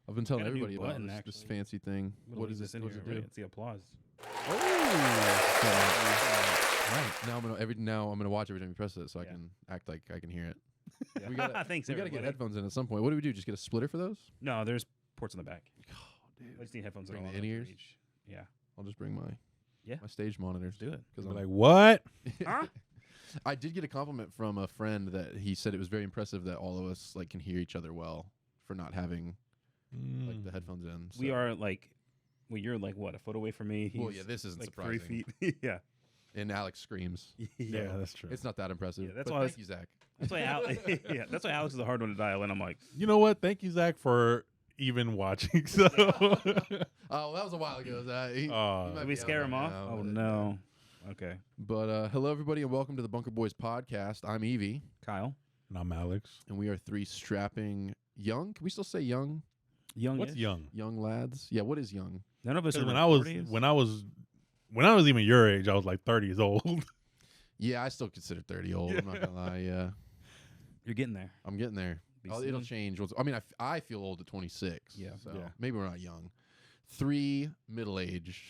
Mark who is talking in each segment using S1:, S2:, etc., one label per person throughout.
S1: I've been telling
S2: Got a new
S1: everybody about
S2: button,
S1: this
S2: actually.
S1: fancy thing. What is
S2: this
S1: this?
S2: in
S1: What does
S2: here?
S1: it do?
S2: It's the applause.
S1: Right. Now I'm gonna watch every time you press it, so I
S2: Yeah.
S1: can act like I can hear it.
S2: Yeah.
S1: We gotta,
S2: Thanks,
S1: we gotta get
S2: everybody.
S1: headphones in at some point. What do we do? Just get a splitter for those?
S2: No, there's ports in the back.
S1: Oh, dude.
S2: I just need headphones.
S1: Bring
S2: all
S1: the
S2: over
S1: in-ears?
S2: each. Yeah.
S1: I'll just bring my
S2: Yeah.
S1: stage monitors.
S2: Do it.
S1: Because
S3: I'm
S1: I'm
S3: like, what?
S2: Huh?
S1: I did get a compliment from a friend that he said it was very impressive that all of us like can hear each other well for not having like the headphones in.
S2: We
S1: so-
S2: are like, well, you're like what, a foot away from me?
S1: Well,
S2: He's
S1: yeah, this isn't
S2: like
S1: surprising.
S2: 3 feet. Yeah.
S1: And Alex screams.
S3: Yeah, that's true.
S1: It's not that impressive.
S2: Yeah, that's
S1: but
S2: why I
S1: thank you, Zach.
S2: That's why yeah, that's why Alex is a hard one to dial in. I'm like,
S3: You know what? Thank you, Zach, for even watching. So,
S1: Oh, well, that was a while ago. Zach. He might
S2: did
S1: be
S2: we
S1: out
S2: scare
S1: there
S2: him off?
S1: now,
S2: Oh
S1: but-
S2: no. Okay.
S1: But hello, everybody, and welcome to the Bunker Boys podcast. I'm Evie,
S2: Kyle.
S3: and I'm Alex.
S1: and we are three strapping young. Can we still say young?
S2: Young.
S3: What's young?
S1: Young lads? Yeah. What is young?
S2: None of us are
S3: When
S2: in
S3: I
S2: our
S3: was
S2: 40s.
S3: when I was even your age, I was like 30 years old.
S1: Yeah, I still consider 30 old. I'm not gonna lie. Yeah,
S2: You're getting there.
S1: I'm getting there.
S2: Be
S1: It'll
S2: soon.
S1: change. I mean, I feel old at 26.
S2: Yeah.
S1: So
S3: Yeah.
S1: maybe we're not young. 3 middle-aged.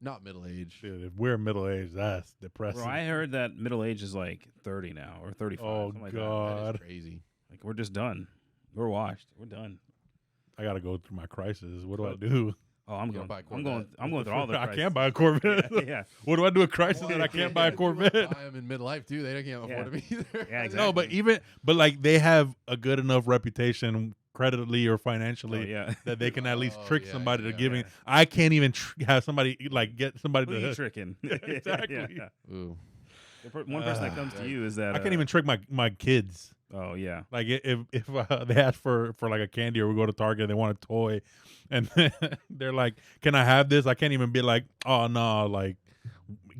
S1: Not middle-aged.
S3: Dude, if we're middle aged, that's depressing.
S2: Bro, I heard that middle age is like 30 now or 35.
S3: Oh,
S2: something like
S3: God.
S1: That is crazy.
S2: That. Like we're just done. We're washed. We're done.
S3: I gotta go through my crisis. What do I do?
S2: Oh, I'm
S1: You
S2: going.
S1: gotta buy a
S2: I'm going.
S1: Corvette.
S2: I'm going through all the.
S3: I
S2: crises.
S3: can't buy a Corvette.
S2: Yeah.
S3: What do I do with crisis that I can't buy a Corvette?
S1: Buy them in midlife too. They can't afford them either.
S2: Yeah, exactly.
S3: No, but like they have a good enough reputation, creditly or
S2: Oh,
S3: financially,
S2: yeah.
S3: that they can at least
S1: Oh,
S3: trick
S1: yeah,
S3: somebody to
S1: yeah,
S3: giving.
S2: yeah.
S3: I can't even have somebody like get somebody
S2: Who are you
S3: to.
S2: tricking?
S3: Exactly.
S2: Yeah.
S1: Ooh.
S2: One person that comes to you is that
S3: I can't even trick my kids.
S2: Oh yeah.
S3: Like if they ask for like a candy or we go to Target and they want a toy, and they're like, "Can I have this?" I can't even be like, "Oh no!" Like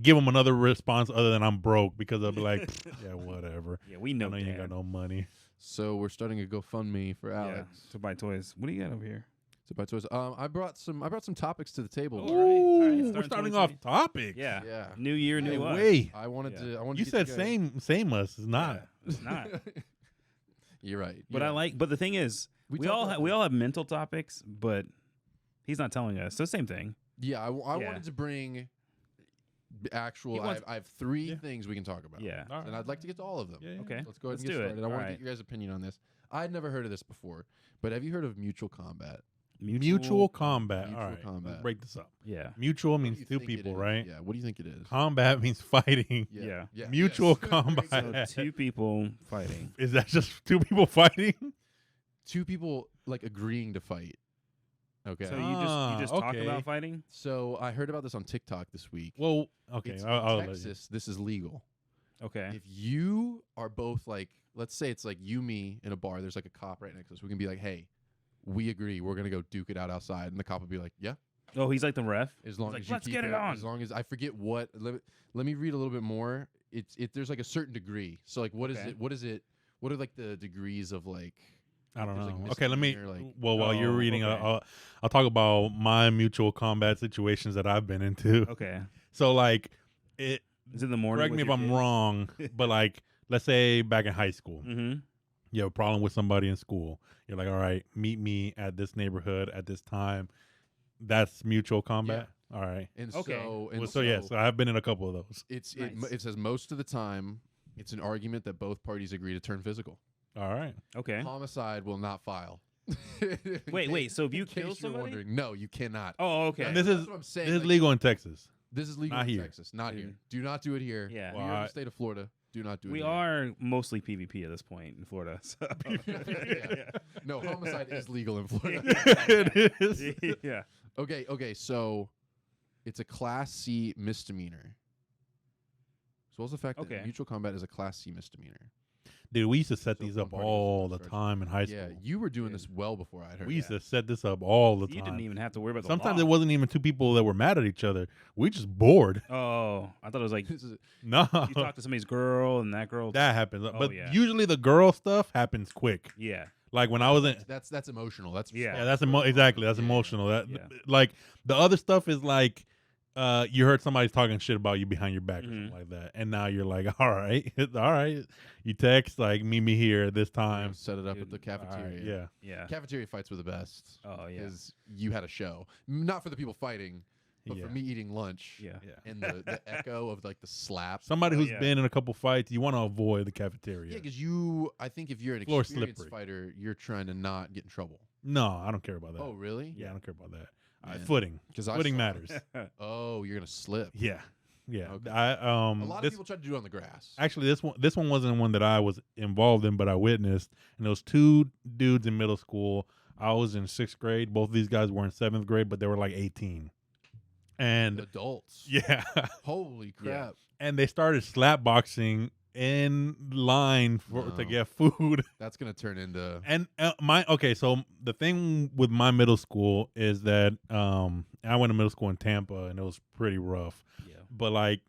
S3: give them another response other than I'm broke, because they'll be like, "Yeah, whatever."
S2: Yeah, we
S3: I
S2: know.
S3: know you ain't got no money.
S1: So we're starting a GoFundMe for
S2: Yeah.
S1: Alex
S2: To buy toys. What do you got over here?
S1: to buy toys. I brought some topics to the table.
S2: Oh, all right.
S3: Ooh,
S2: Starting
S3: we're starting
S2: 2020.
S3: off topics.
S2: Yeah.
S1: Yeah.
S2: New year, new us.
S3: Way.
S1: I wanted
S2: Yeah.
S1: to. I wanted
S3: You
S1: to
S3: said
S1: get you guys-
S3: same us. It's not.
S2: Yeah, it's not.
S1: You're right.
S2: But
S1: You're
S2: I
S1: right.
S2: like. But the thing is, we
S1: talked
S2: all
S1: about
S2: we
S1: that.
S2: all have mental topics, but he's not telling us. So same thing.
S1: Yeah, I
S2: Yeah.
S1: wanted to bring actual.
S2: He wants-
S1: I have 3
S3: Yeah.
S1: things we can talk about.
S2: Yeah.
S3: All right.
S1: And I'd like to get to all of them.
S3: Yeah, yeah.
S2: Okay.
S1: Let's go ahead
S2: Let's
S1: and get
S2: do it.
S1: started. I want to
S2: All
S1: get your guys' opinion on this. I'd never heard of this before, but have you heard of mutual combat?
S3: Mutual combat.
S1: Mutual
S3: all right.
S1: combat.
S3: Let's break this up.
S2: Yeah.
S3: Mutual
S1: What do
S3: means
S1: you
S3: two
S1: think it
S3: people,
S1: is?
S3: right?
S1: Yeah. What do you think it is?
S3: Combat means fighting.
S2: Yeah.
S3: Mutual
S1: yes.
S3: combat.
S2: So
S1: Very good.
S2: two people fighting.
S3: Is that just two people fighting?
S1: 2 people like agreeing to fight. Okay.
S2: So you just talk
S3: okay.
S2: about fighting?
S1: So I heard about this on TikTok this week.
S3: Well, okay.
S1: It's
S3: I'll
S1: in
S3: let you.
S1: Texas, this is legal.
S2: Okay.
S1: If you are both like, let's say it's like you, me in a bar, there's like a cop right next to us. We can be like, hey, we agree. We're going to go duke it out outside. And the cop would be like, yeah,
S2: Oh, he's like the ref.
S1: as long
S2: like,
S1: as you
S2: "Let's
S1: keep
S2: get it on."
S1: As long as I forget what, let me read a little bit more. There's like a certain degree. So like, what is
S2: Okay.
S1: it? What are like the degrees of like,
S3: I don't
S1: there's, like,
S3: know. Okay, let me.
S1: misdemeanor, like-
S3: Well, while you're
S2: Oh,
S3: reading,
S2: okay.
S3: I'll talk about my mutual combat situations that I've been into.
S2: Okay.
S3: So, like, it.
S2: Is it in the morning?
S3: Correct me if I'm wrong, but like, let's say back in high school,
S2: Mm-hmm.
S3: you have a problem with somebody in school. You're like, all right, meet me at this neighborhood at this time. That's mutual combat. All right.
S1: and
S2: Okay.
S1: so, and
S3: Well, so yes, I've been in a couple of those.
S2: Nice.
S1: it says most of the time it's an argument that both parties agree to turn physical.
S3: All right.
S2: Okay.
S1: Homicide will not file.
S2: Wait. So if you
S1: In case
S2: kill
S1: you're
S2: somebody?
S1: wondering, no, you cannot.
S2: Oh, okay.
S3: And this
S1: That's
S3: is
S1: what I'm saying.
S3: this is
S1: like,
S3: legal in Texas.
S1: This is legal
S3: Not
S1: in
S3: here.
S1: Texas, not
S2: Dude.
S1: here. Do not do it here.
S2: Yeah.
S1: If you're in the state of Florida, do not do it
S2: We
S1: here.
S2: are mostly PvP at this point in Florida. So.
S1: Yeah. No, homicide is legal in Florida.
S3: It is.
S2: yeah.
S1: Okay, so it's a Class C misdemeanor. So what's the fact
S2: Okay.
S1: that mutual combat is a Class C misdemeanor?
S3: Dude, we used to set
S1: So
S3: these
S1: one
S3: up
S1: party is
S3: all the
S1: charged.
S3: time in high school.
S1: Yeah, you were doing
S2: Dude.
S1: this well before I heard.
S3: We used
S2: Yeah.
S3: to set this up all the
S2: You
S3: time.
S2: didn't even have to worry about the
S3: Sometimes
S2: law.
S3: it wasn't even two people that were mad at each other. We just bored.
S2: Oh, I thought it was like
S1: This is
S3: No,
S2: you talk to somebody's girl and that girl.
S3: that happens.
S2: Oh,
S3: But
S2: yeah.
S3: usually the girl stuff happens quick.
S2: Yeah.
S3: Like when I was in,
S1: that's emotional. That's
S2: Yeah.
S3: yeah, that's exactly that's
S1: Yeah.
S3: emotional. That
S2: Yeah.
S3: like the other stuff is like you heard somebody's talking shit about you behind your back or
S2: Mhm.
S3: something like that, and now you're like, all right, all right. You text like, meet me here at this time.
S1: Set it up at
S2: Dude,
S1: the
S3: All right,
S1: cafeteria.
S3: yeah,
S2: Yeah.
S1: Cafeteria fights were the best.
S2: Oh yeah.
S1: Because you had a show. Not for the people fighting, but
S3: yeah,
S1: for me eating lunch.
S2: Yeah.
S3: yeah.
S1: And the echo of like the slaps.
S3: Somebody
S2: Oh,
S3: who's
S2: yeah.
S3: been in a couple fights, you want to avoid the cafeteria.
S1: Yeah, because I think if you're an
S3: Floor
S1: experienced
S3: slippery.
S1: fighter, you're trying to not get in trouble.
S3: No, I don't care about that.
S1: Oh, really?
S3: yeah, I don't care about that.
S1: Man.
S3: Footing,
S1: 'Cause I
S3: footing
S1: saw-
S3: matters.
S1: Oh, you're gonna slip.
S3: Yeah, yeah.
S1: Okay.
S3: I
S1: A lot of
S3: this
S1: people try to do it on the grass.
S3: actually this one wasn't one that I was involved in, but I witnessed. And there was two dudes in middle school. I was in 6th grade. Both of these guys were in 7th grade, but they were like 18. And
S1: Adults.
S3: yeah,
S1: Holy crap.
S3: and they started slap boxing in line to
S1: No.
S3: get food.
S1: That's gonna turn into
S3: And so the thing with my middle school is that I went to middle school in Tampa, and it was pretty rough.
S2: Yeah.
S3: But like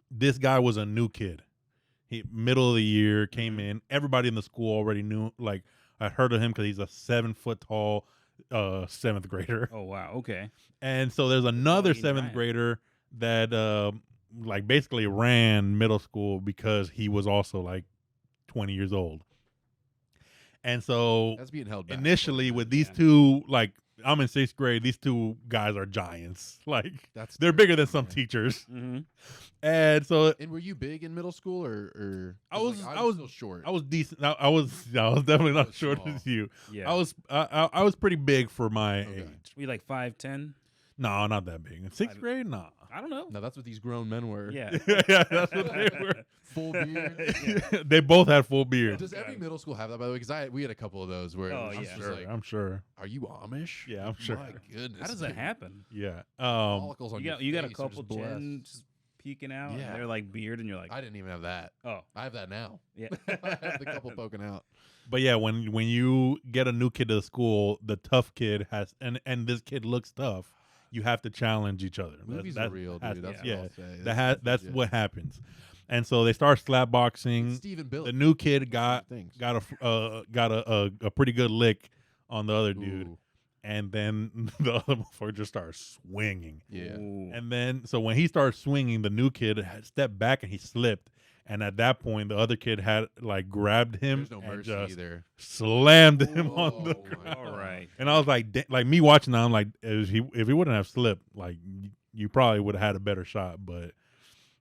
S3: this guy was a new kid. He middle of the year came in. Everybody in the school already knew. Like I heard of him because he's a 7 foot tall 7th grader.
S2: Oh wow. Okay.
S3: And so there's another
S2: he's
S3: 7th
S2: giant.
S3: grader that like basically ran middle school because he was also like 20 years old. And so
S1: that's being held back.
S3: initially with these
S2: Yeah.
S3: two, like I'm in 6th grade, these two guys are giants. Like
S1: That's
S3: they're bigger than some
S1: Yeah.
S3: teachers.
S2: Mm-hmm.
S3: And so
S1: And were you big in middle school or
S3: I
S1: 'cause,
S3: was-
S1: like,
S3: I was-
S1: still short.
S3: I was decent. I was definitely not
S1: was
S3: short
S1: small.
S3: as you.
S2: Yeah.
S3: I was pretty big for my
S1: Okay.
S3: age.
S2: We like 5'10".
S3: No, not that big. In 6th
S2: I-
S3: grade, nah.
S2: I don't know.
S1: No, that's what these grown men were.
S2: Yeah.
S3: Yeah, that's what they were.
S1: Full beard.
S2: Yeah.
S3: They both had full beards.
S1: Does every middle school have that, by the way? Because we had a couple of those where
S2: Oh,
S1: it was
S2: yeah.
S1: just
S3: Sure,
S1: like,
S3: I'm sure.
S1: are you Amish?
S3: Yeah, I'm sure.
S1: My goodness.
S2: How does that
S1: dude.
S2: happen?
S3: Yeah.
S1: Follicles on
S2: You
S1: your
S2: got a
S1: face are
S2: couple
S1: just blessed.
S2: chins peeking out,
S1: Yeah.
S2: and they're like beard, and you're like,
S1: I didn't even have that.
S2: oh
S1: I have that now.
S2: yeah.
S1: I have the couple poking out.
S3: But yeah, when you get a new kid to the school, the tough kid has and this kid looks tough. You have to challenge each other.
S1: Movies
S3: That's-
S1: are real,
S3: has-
S1: dude. That's
S3: yeah.
S1: what I'll say.
S3: That's
S1: legit.
S3: what happens. And so they start slap boxing.
S1: Stephen Bill.
S3: The new kid got
S1: things.
S3: got a pretty good lick on the other dude,
S1: Ooh,
S3: and then the other motherfucker just starts swinging.
S1: yeah.
S2: Ooh.
S3: And then so when he started swinging, the new kid had stepped back and he slipped. And at that point, the other kid had like grabbed him
S1: There's no
S3: and
S1: mercy
S3: just
S1: either.
S3: slammed him on the
S1: Oh,
S3: ground.
S1: my
S2: All right.
S3: And I was like me watching that, I'm like, if he wouldn't have slipped, like you probably would have had a better shot. But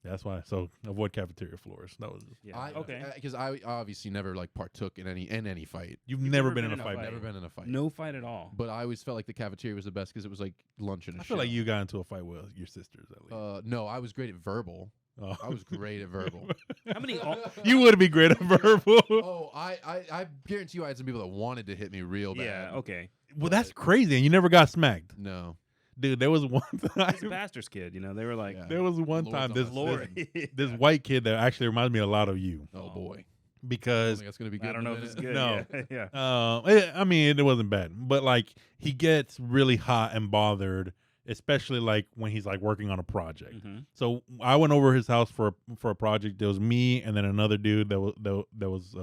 S3: that's why. So avoid cafeteria floors. That was.
S2: Yeah. Okay.
S1: Because I obviously never like partook in any fight.
S3: You've never been in a fight.
S1: I've
S2: fight.
S1: never been in a fight.
S2: No fight at all.
S1: But I always felt like the cafeteria was the best because it was like lunch and a
S3: I feel like
S1: show.
S3: you got into a fight with your sisters at least.
S1: No, I was great at verbal.
S3: Oh.
S1: I was great at verbal.
S2: How many?
S3: You would be great at verbal.
S1: Oh, I guarantee you I had some people that wanted to hit me real bad.
S2: Yeah. Okay.
S3: Well, that's crazy, and you never got smacked,
S1: No.
S3: dude. There was one
S2: It's a
S3: time.
S2: pastor's kid. You know, they were like,
S1: Yeah.
S3: There was one
S1: Lord's
S3: time
S1: on
S3: this
S1: my
S2: Lord.
S3: this white kid that actually reminds me a lot of you
S1: Oh boy. I
S3: because
S1: think that's gonna be good.
S2: I don't
S1: in a
S2: know if it's
S1: minute.
S2: good.
S3: No.
S2: Yeah.
S3: I mean, it wasn't bad, but like he gets really hot and bothered, especially like when he's like working on a project.
S2: Mhm.
S3: So I went over his house for a project. There was me and then another dude that was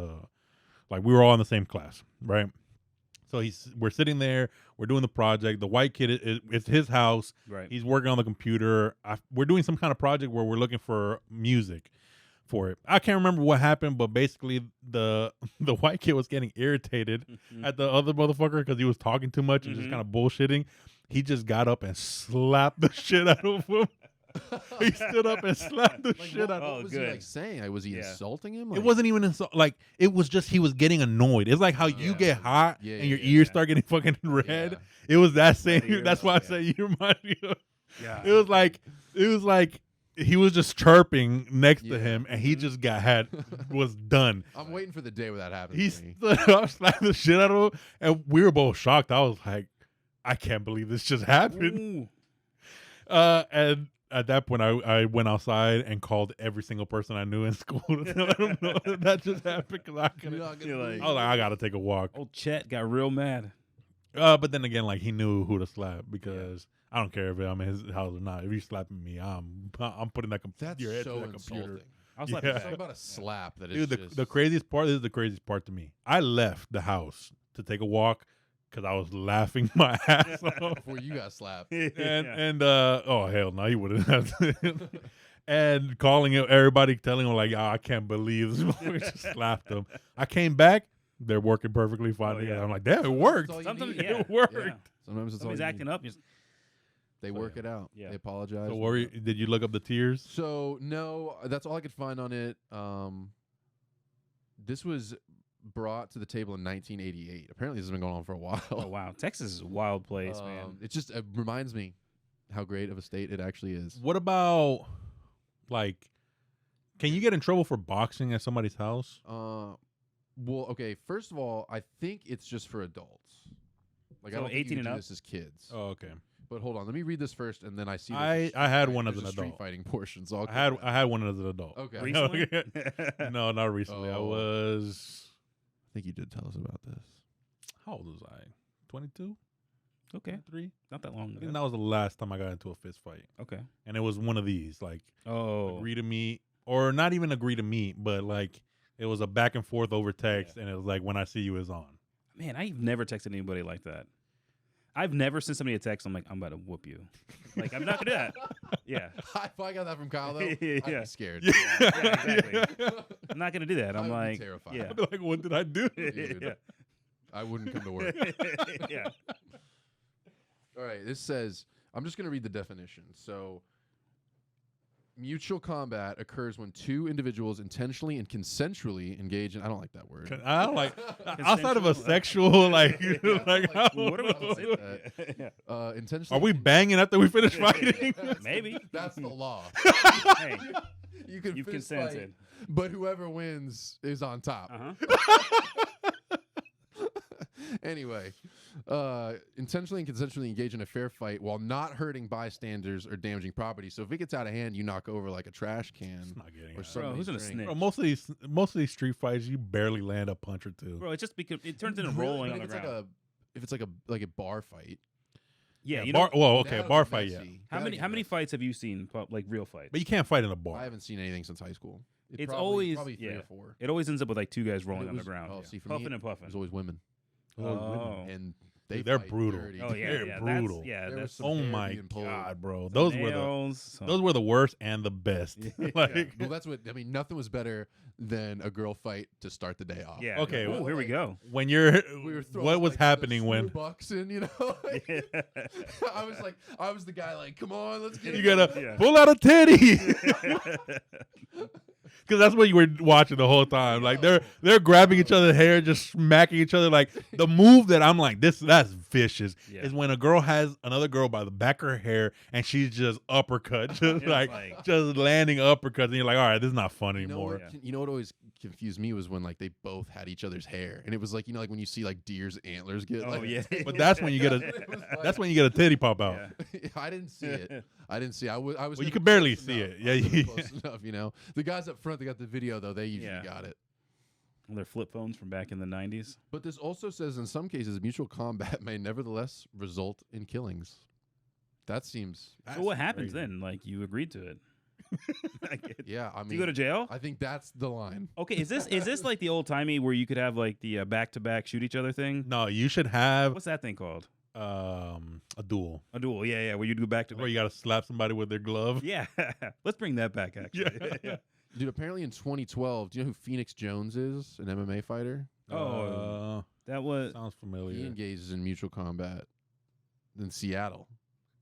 S3: like we were all in the same class, right? So we're sitting there, we're doing the project. The white kid it's his house.
S2: Right.
S3: He's working on the computer. We're doing some kind of project where we're looking for music for it. I can't remember what happened, but basically the white kid was getting irritated
S2: Mhm.
S3: at the other motherfucker because he was talking too much and just
S2: Mhm.
S3: kind of bullshitting. He just got up and slapped the shit out of him. He stood up and slapped the
S1: Like,
S3: shit
S1: what,
S3: out
S2: Oh,
S1: what was
S2: good.
S1: he like saying? Was he
S2: Yeah.
S1: insulting him?
S3: It wasn't even like it was just he was getting annoyed. It's like how you
S1: Yeah.
S3: get hot
S1: Yeah,
S3: and your
S1: yeah,
S3: ears
S2: yeah.
S3: start getting fucking red.
S1: Yeah.
S3: It was that same.
S2: ears,
S3: That's why I
S2: yeah.
S3: say you remind me of.
S2: Yeah.
S3: It was like he was just chirping next to
S1: Yeah.
S3: him, and he
S2: Mhm.
S3: just was done.
S1: I'm waiting for the day where that happens.
S3: He
S1: to me.
S3: stood up, slapped the shit out of him, and we were both shocked. I was like, I can't believe this just happened.
S2: Ooh.
S3: And at that point, I went outside and called every single person I knew in school to let them know that just happened because I couldn't.
S1: You're not gonna
S2: You're like-
S1: believe
S3: I was
S1: it.
S3: like, I gotta take a walk.
S2: Old Chet got real mad.
S3: But then again, like he knew who to slap because I don't care if I'm in his house or not. If you're slapping me, I'm putting that
S1: That's
S3: your head
S1: so
S3: to that computer.
S1: insulting.
S2: I was like,
S3: Yeah.
S1: Something about a slap that is
S3: Dude,
S1: just
S3: the craziest part. This is the craziest part to me. I left the house to take a walk because I was laughing my ass off.
S1: Before you got slapped.
S3: And oh hell no, he wouldn't have to. And calling him, everybody telling him like, I can't believe this motherfucker just slapped him. I came back, they're working perfectly fine together. I'm like, damn, it worked.
S2: Sometimes
S3: it worked.
S2: Yeah.
S1: Sometimes it's
S2: Somebody's
S1: all you
S2: acting
S1: need.
S2: up.
S1: They work it out.
S2: Yeah.
S1: They apologize.
S3: So did you look up the tiers?
S1: So no, that's all I could find on it. This was brought to the table in 1988. Apparently, this has been going on for a while.
S2: Oh wow, Texas is a wild place, man.
S1: It reminds me how great of a state it actually is.
S3: What about, like, can you get in trouble for boxing at somebody's house?
S1: Well, okay. First of all, I think it's just for adults. Like,
S2: So
S1: I don't think
S2: 18
S1: you
S2: and
S1: do
S2: up?
S1: this as kids.
S3: Oh, okay.
S1: But hold on, let me read this first, and then I see.
S3: I had one as an
S1: street
S3: adult.
S1: fighting portion. So
S3: I had one as an adult.
S1: Okay.
S2: Recently?
S3: No, not recently. I
S1: Oh.
S3: was,
S1: I think you did tell us about this.
S3: how old was I? 22?
S2: Okay,
S3: 23?
S2: not that long
S3: I think
S2: ago.
S3: that was the last time I got into a fist fight.
S2: Okay.
S3: And it was one of these, like,
S2: Oh,
S3: agree to meet, or not even agree to meet, but like it was a back and forth over text, and it was like, when I see you is on.
S2: man, I've never texted anybody like that. I've never sent somebody a text. I'm like, I'm about to whoop you. Like, I'm not gonna do that. Yeah.
S1: If I got that from Kyle, though, I'd
S2: Yeah.
S1: be scared.
S2: Yeah, exactly. I'm not gonna do that.
S1: I
S2: I'm
S1: would be
S2: like,
S1: terrified.
S2: yeah.
S3: I'd be like, what did I do?
S1: Dude.
S2: Yeah.
S1: I wouldn't come to work.
S2: Yeah.
S1: All right, this says, I'm just going to read the definition. So, mutual combat occurs when two individuals intentionally and consensually engage in, I don't like that word.
S3: I don't like, outside of a sexual, like, like, I don't
S2: What are we
S3: know.
S2: consider? Yeah.
S1: Intentionally.
S3: Are we banging after we finish fighting?
S2: Maybe.
S1: That's the law.
S2: Hey,
S1: You can
S2: you've
S1: fist
S2: consented.
S1: fight, but whoever wins is on top. Anyway, intentionally and consensually engage in a fair fight while not hurting bystanders or damaging property. So if it gets out of hand, you knock over like a trash can
S3: It's not getting
S1: or
S3: out.
S1: something.
S2: Bro, who's gonna snitch?
S3: Bro, most of these street fights, you barely land a punch or two.
S2: Bro, it just because it turns into
S1: Really?
S2: rolling
S1: But
S2: on the
S1: if it's
S2: ground.
S1: if it's like a bar fight.
S2: Yeah, you
S3: bar,
S2: know,
S3: well, okay,
S1: that'll
S3: bar
S1: be
S3: fight, yeah.
S1: messy.
S2: how
S1: That'll
S2: many
S1: be messy.
S2: fights have you seen? Like real fights?
S3: But you can't fight in a bar.
S1: I haven't seen anything since high school.
S2: It's always-
S1: probably 3
S2: yeah.
S1: or 4.
S2: It always ends up with like two guys
S1: And
S2: rolling
S1: it
S2: on the
S1: was-
S2: ground,
S1: Oh, see, for
S2: puffing
S1: me,
S2: and
S1: it
S2: puffing.
S1: was always women,
S2: Oh,
S1: and they
S3: Dude, they're
S1: fight
S3: brutal.
S1: dirty.
S2: oh yeah,
S3: They're
S2: yeah,
S3: brutal.
S2: Yeah,
S1: There
S2: that's
S1: was some
S3: Oh
S1: hair
S3: my
S1: being pulled.
S3: god, bro!
S2: some
S3: Those were the
S2: nails, some-
S3: those were the worst and the best. Like,
S1: Well, that's what I mean. Nothing was better than a girl fight to start the day off.
S2: Yeah.
S3: Okay,
S2: Oh,
S3: well,
S2: here we go.
S3: when you're,
S1: We were throwing,
S3: what was
S1: like,
S3: happening
S1: the
S3: when
S1: bucks in, you know? I was the guy like, come on, let's get
S3: you
S1: it
S3: gotta
S1: going."
S2: Yeah.
S3: pull out a titty? Because that's what you were watching the whole time. Like they're grabbing each other's hair, just smacking each other. Like the move that I'm like, that's vicious.
S2: Yeah.
S3: Is when a girl has another girl by the back of her hair and she's just uppercut, just
S2: Yeah,
S3: like just landing uppercuts, and you're like, all right, this is not fun
S1: You know,
S3: anymore.
S1: what always confused me was when like they both had each other's hair, and it was like, you know, like when you see like deer's antlers get.
S2: Oh,
S1: like,
S2: yeah.
S3: But that's when you get
S1: It was like-
S3: that's when you get a titty pop out.
S2: Yeah.
S1: I didn't see it. I didn't see. I was.
S3: Well, you
S1: never
S3: could barely
S1: close
S3: see
S1: enough.
S3: it. Yeah,
S1: I was never
S3: you-
S1: close enough. You know, the guys up front that got the video though, they usually
S2: Yeah.
S1: got it.
S2: Their flip phones from back in the 90s.
S1: But this also says in some cases, mutual combat may nevertheless result in killings. That seems.
S2: So what happens
S3: crazy.
S2: then? Like you agreed to it.
S1: Yeah, I mean,
S2: Do you go to jail?
S1: I think that's the line.
S2: Okay, is this like the old timey where you could have like the back to back shoot each other thing?
S3: No, you should have
S2: What's that thing called?
S3: a duel
S2: A duel. Yeah, where you do back to
S3: where
S2: back.
S3: you got to slap somebody with their glove.
S2: Yeah, let's bring that back. Actually,
S3: Yeah.
S1: Dude, apparently in 2012, do you know who Phoenix Jones is? An MMA fighter?
S2: Oh, that was
S3: sounds
S1: He
S3: familiar.
S1: engages in mutual combat in Seattle.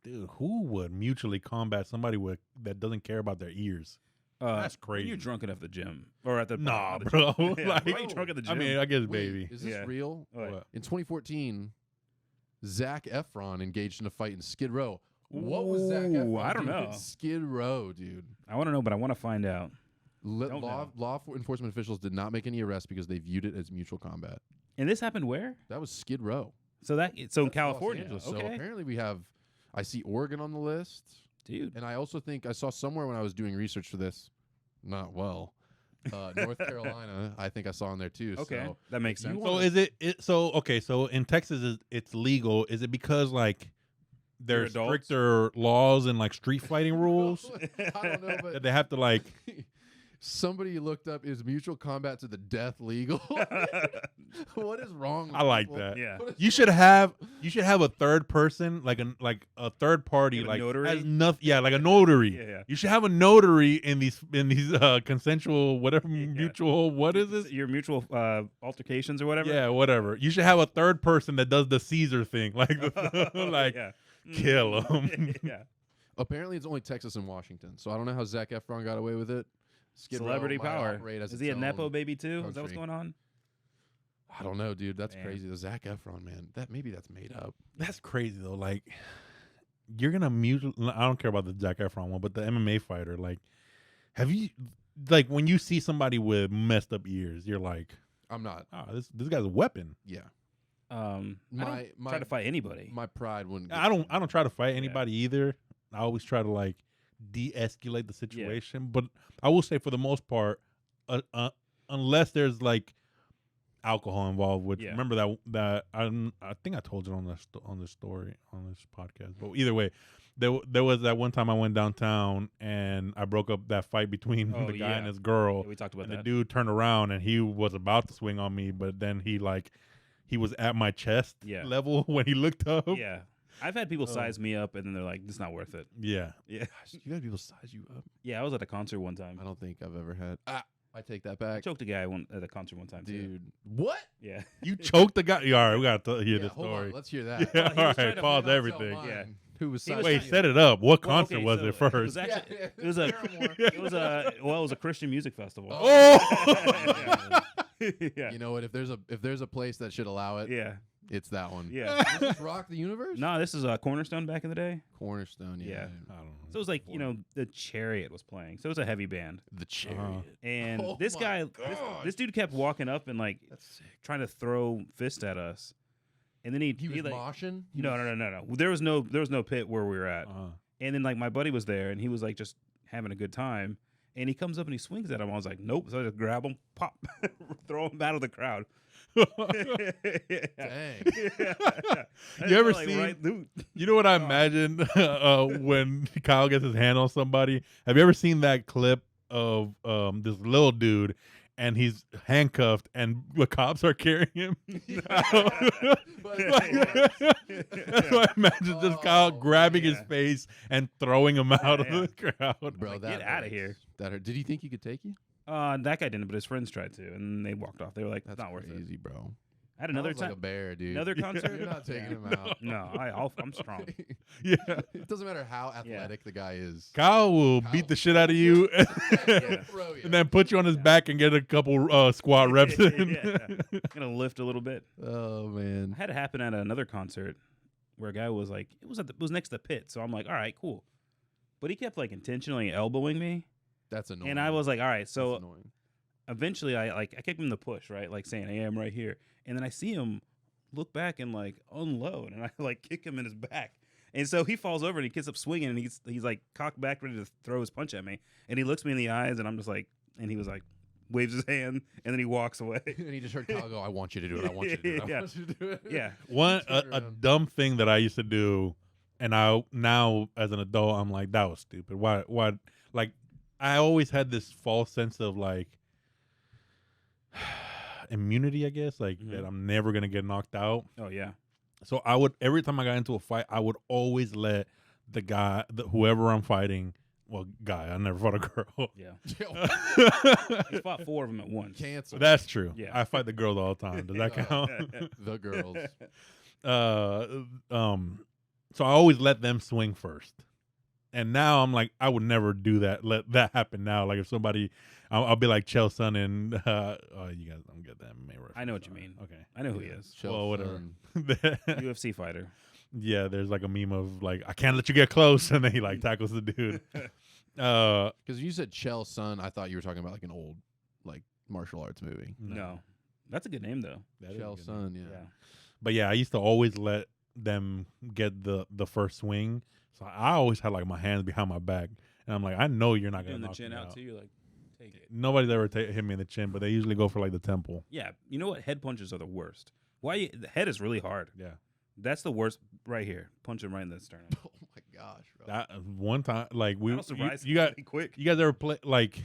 S3: Dude, who would mutually combat somebody that doesn't care about their ears? That's
S2: when
S3: crazy.
S2: you're drunk at the gym or at the
S3: Nah,
S2: at the
S3: bro.
S2: gym. Yeah,
S3: Like,
S2: why are you drunk at the
S3: I
S2: gym?
S3: mean, I guess
S1: Wait,
S3: baby.
S1: is this
S2: Yeah.
S1: real?
S2: What?
S3: What?
S1: In 2014, Zac Efron engaged in a fight in Skid Row. What was Zac
S2: Ooh,
S1: Efron
S2: I don't
S1: doing
S2: know.
S1: in Skid Row, dude?
S2: I want to know, but I want to find out. Don't
S1: Law enforcement officials did not make any arrests because they viewed it as mutual combat.
S2: And this happened where?
S1: That was Skid Row.
S2: So in
S1: That's Los
S2: California.
S1: Angeles. So
S2: Okay,
S1: apparently we have, I see Oregon on the list.
S2: dude.
S1: And I also think I saw somewhere when I was doing research for this, not well, North Carolina, I think I saw in there too.
S2: Okay,
S1: So
S2: that makes
S1: if you
S2: sense.
S1: want-
S3: So is it so okay, so in Texas it's legal. Is it because like
S2: They're
S3: there's
S2: adults?
S3: stricter laws and like street fighting rules
S1: I don't know, but
S3: that they have to like
S1: Somebody looked up, is mutual combat to the death legal? What is wrong with
S3: I like
S1: people?
S3: that.
S2: Yeah.
S3: You should have a third person, like a third party,
S2: You have a
S3: like
S2: notary?
S3: has nothing. Yeah, like a notary.
S2: Yeah.
S3: You should have a notary in these consensual whatever mutual. What is this?
S2: Your mutual altercations or whatever.
S3: Yeah, whatever. You should have a third person that does the Caesar thing, like like
S2: yeah.
S3: kill him.
S2: Yeah.
S1: Apparently, it's only Texas and Washington, so I don't know how Zac Efron got away with it. Skid Row
S2: Celebrity
S1: might
S2: power.
S1: operate as
S2: Is
S1: its
S2: he a
S1: own
S2: nepo baby too? Is that what's
S1: country.
S2: going on?
S1: I don't know, dude. That's
S2: Man.
S1: crazy. The Zac Efron, man. Maybe that's made up.
S3: That's crazy though. Like you're gonna mutual. I don't care about the Zac Efron one, but the MMA fighter. Like, have you like when you see somebody with messed up ears, you're like,
S1: I'm not.
S3: oh, this guy's a weapon.
S1: Yeah.
S2: I don't try to fight anybody.
S1: My pride wouldn't.
S3: I don't try to fight anybody either. I always try to like de-escalate the situation, but I will say for the most part, unless there's like alcohol involved, which remember that I think I told you on this story on this podcast. But either way, there was that one time I went downtown and I broke up that fight between the guy and his girl.
S2: Yeah, we talked about
S3: and
S2: that.
S3: the dude turned around and he was about to swing on me, but then he was at my chest level when he looked up.
S2: Yeah. I've had people size me up and then they're like, "It's not worth it."
S3: Yeah.
S2: Yeah.
S1: You had people size you up.
S2: Yeah, I was at a concert one time.
S1: I don't think I've ever had. I take that
S2: I
S1: back.
S2: choked a guy at a concert one time too.
S1: Dude. What?
S2: Yeah.
S3: You choked the guy. All right, we got to hear
S1: Yeah,
S3: this
S1: hold
S3: story.
S1: on. Let's hear that.
S3: Yeah,
S2: Well, he
S3: all
S2: was trying
S3: right,
S2: to
S3: pause
S1: Don't tell
S3: everything.
S1: mine.
S2: Yeah.
S1: Who was
S2: He was
S3: Wait,
S2: trying-
S3: set it up. What
S2: Well,
S3: concert
S2: okay,
S3: was
S2: so
S3: it first?
S2: It was actually it was a Christian music festival.
S3: Oh!
S2: Yeah.
S1: You know what? If there's a place that should allow it,
S2: Yeah.
S1: it's that one.
S2: Yeah.
S1: Is this Rock the Universe?
S2: No, this is Cornerstone back in the day.
S1: Cornerstone. Yeah.
S2: Yeah.
S3: I don't know.
S2: So it was like, the Chariot was playing. So it was a heavy band.
S1: The Chariot.
S2: And
S1: Oh
S2: this
S1: my
S2: guy,
S1: gosh.
S2: this dude kept walking up and like
S1: That's sick.
S2: trying to throw fists at us. And then he
S1: He was
S2: like,
S1: moshing.
S2: no. There was no pit where we were at. And then like my buddy was there and he was like just having a good time. And he comes up and he swings at him. I was like, nope. So I just grab him, pop, throw him out of the crowd.
S1: Dang.
S3: You ever seen- You know what I imagine when Kyle gets his hand on somebody? Have you ever seen that clip of this little dude and he's handcuffed and the cops are carrying him? That's what I imagine just Kyle grabbing his face and throwing him out of the crowd.
S1: Bro,
S2: Like,
S1: that
S2: get outta
S1: hurts.
S2: here.
S1: That hurt. Did he think he could take you?
S2: That guy didn't, but his friends tried to, and they walked off. They were like,
S1: That's
S2: not worth it.
S1: crazy, bro.
S2: I had another
S1: Kyle's like
S2: time.
S1: a bear, dude.
S2: Another concert.
S1: You're not taking him out.
S2: No, I'm strong.
S3: Yeah.
S1: It doesn't matter how athletic the guy is.
S3: Kyle will beat the shit out of you
S1: Throw you.
S3: and then put you on his back and get a couple squat reps in.
S2: Yeah. Gonna lift a little bit.
S1: Oh man.
S2: I had it happen at another concert where a guy was like, it was next to the pit, so I'm like, all right, cool. But he kept like intentionally elbowing me,
S1: That's annoying.
S2: and I was like, all right.
S1: That's
S2: So
S1: annoying.
S2: eventually, I kicked him in the push, right, like saying, hey, I'm right here, and then I see him look back and like unload, and I like kick him in his back. And so he falls over and he gets up swinging, and he's like cocked back, ready to throw his punch at me. And he looks me in the eyes, and I'm just like, and he was like, waves his hand, and then he walks away.
S1: And he just heard Kyle go, I want you to do it. I want you to do it. I
S2: Yeah.
S1: want you to do it.
S2: Yeah.
S3: A
S1: around.
S3: dumb thing that I used to do, and I now as an adult I'm like, that was stupid. Why like I always had this false sense of like immunity, I guess, like that I'm never gonna get knocked out.
S2: Oh yeah.
S3: So I would, every time I got into a fight, I would always let the guy, whoever I'm fighting, well, guy, I never fought a girl.
S2: Yeah. He fought 4 of them at once.
S1: Cancel.
S3: That's true.
S2: Yeah.
S3: I fight the girls all the time. Does that count?
S1: The girls.
S3: So I always let them swing first. And now I'm like, I would never do that. Let that happen now. Like if somebody, I'll be like Chael Sonnen and oh, you guys don't get that MMA reference.
S2: I know what you mean.
S3: Okay.
S2: I know who he is.
S3: Well, whatever.
S2: UFC fighter.
S3: Yeah, there's like a meme of like, I can't let you get close, and then he like tackles the dude.
S1: Because you said Chael Son, I thought you were talking about like an old like martial arts movie.
S2: No. That's a good name though.
S3: That is a
S1: Chael
S3: good
S1: Son,
S3: name.
S1: yeah.
S3: But yeah, I used to always let them get the first swing. So I always had like my hands behind my back, and I'm like, I know you're not gonna
S2: Doing the
S3: knock
S2: chin
S3: me
S2: out
S3: out.
S2: too. You're like, take it.
S3: Nobody's ever hit me in the chin, but they usually go for like the temple.
S2: Yeah. You know what? Head punches are the worst. The head is really hard.
S3: Yeah.
S2: That's the worst right here. Punch him right in the sternum.
S1: Oh my gosh, bro.
S3: That one time, like
S2: That'll surprise
S3: you got
S2: somebody quick.
S3: you guys ever play like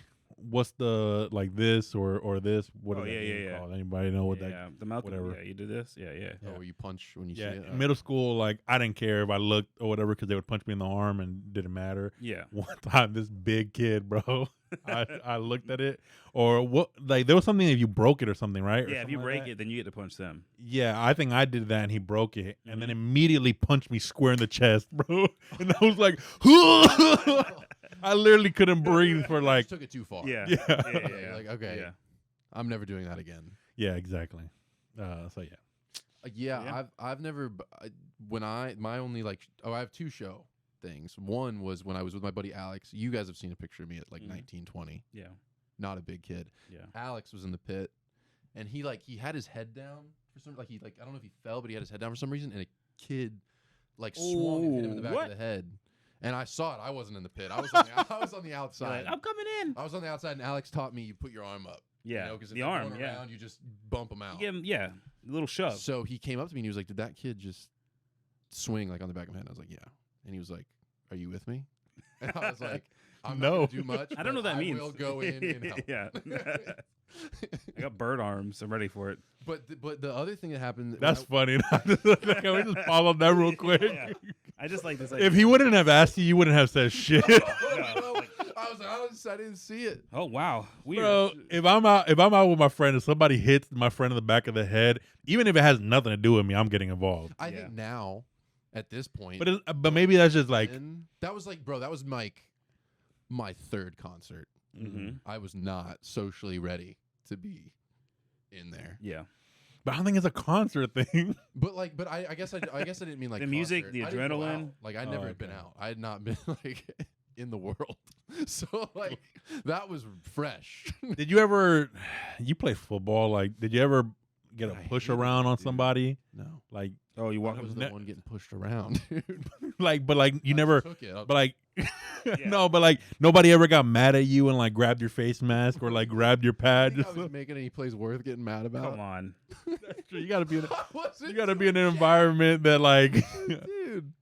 S3: what's the like this or this? What
S2: Oh,
S3: is that
S2: yeah,
S3: game
S2: yeah, yeah.
S3: called? Anybody know what
S2: yeah,
S3: that?
S2: the mouth.
S3: whatever.
S2: Yeah, you do this. Yeah.
S3: Yeah.
S1: Oh, you punch when you
S3: Yeah,
S1: see it.
S3: in middle school, like I didn't care if I looked or whatever because they would punch me in the arm and it didn't matter.
S2: Yeah.
S3: One time, this big kid, bro, I looked at it or what? Like there was something if you broke it or something, right? Or
S2: Yeah, if
S3: something
S2: you
S3: like
S2: break
S3: that.
S2: it, then you get to punch them.
S3: Yeah, I think I did that and he broke it and then
S2: Mhm.
S3: immediately punched me square in the chest, bro. And I was like, I literally couldn't breathe for
S1: You
S3: like,
S1: just took it too far.
S2: Yeah.
S3: yeah,
S2: Yeah.
S1: You're like, okay,
S2: Yeah.
S1: I'm never doing that again.
S3: yeah, exactly. So yeah.
S1: Yeah,
S2: Yeah.
S1: I've never my only like I have two show things. One was when I was with my buddy Alex. You guys have seen a picture of me at like 19, 20.
S2: Yeah.
S1: Not a big kid.
S2: Yeah.
S1: Alex was in the pit, and he had his head down for some I don't know if he fell, but he had his head down for some reason, and a kid like swung and hit him in the back
S2: what?
S1: of the head. And I saw it. I wasn't in the pit. I was on the, I was on the
S2: You're
S1: outside.
S2: like, I'm coming in.
S1: I was on the outside, and Alex taught me you put your arm up.
S2: Yeah.
S1: You know, because
S2: The arm. Yeah.
S1: around, you just bump them out.
S2: You give him, yeah, a little shove.
S1: So he came up to me and he was like, "Did that kid just swing like on the back of my head?" And I was like, "Yeah." And he was like, "Are you with me?" And I was like, "I'm not
S3: No.
S1: gonna do much.
S2: I don't know
S1: but
S2: what that means.
S1: I will go in and help."
S2: Yeah. I got bird arms. I'm ready for it.
S1: But the other thing that happened.
S3: That's funny. Can we just follow that real quick?
S2: Yeah. I just like this. Like,
S3: If he wouldn't have asked you, you wouldn't have said shit.
S1: I was like, I didn't see it.
S2: oh wow, weird.
S3: Bro, if I'm out with my friend and somebody hits my friend in the back of the head, even if it has nothing to do with me, I'm getting involved.
S1: I
S2: Yeah.
S1: think now, at this point,
S3: But maybe that's just like
S1: and that was like, bro, that was my third concert.
S2: Mm-hmm.
S1: I was not socially ready to be in there.
S2: Yeah.
S3: but I don't think it's a concert thing.
S1: But I guess I didn't mean like
S2: The music,
S1: concert.
S2: the
S1: I didn't go
S2: adrenaline.
S1: out. Like I never had been
S3: okay.
S1: out. I had not been like in the world. So like that was fresh.
S3: Did you ever you play football? Like did you ever get a
S1: I
S3: push
S1: hated
S3: around
S1: it,
S3: on
S1: dude.
S3: somebody?
S1: No.
S3: Like
S2: Oh, you walk
S1: I
S2: up
S1: was
S2: to
S1: the
S3: ne-
S1: one getting pushed around, dude.
S3: but like you
S1: I
S3: never
S1: just took it.
S3: but like
S2: Yeah.
S3: no, but like nobody ever got mad at you and like grabbed your face mask or like grabbed your
S1: I
S3: pad.
S1: think I
S3: Just
S1: was making any plays worth getting mad about.
S2: Come on.
S3: you gotta be in
S1: I wasn't
S3: you gotta be in an
S1: doing
S3: environment that like
S1: jack, dude.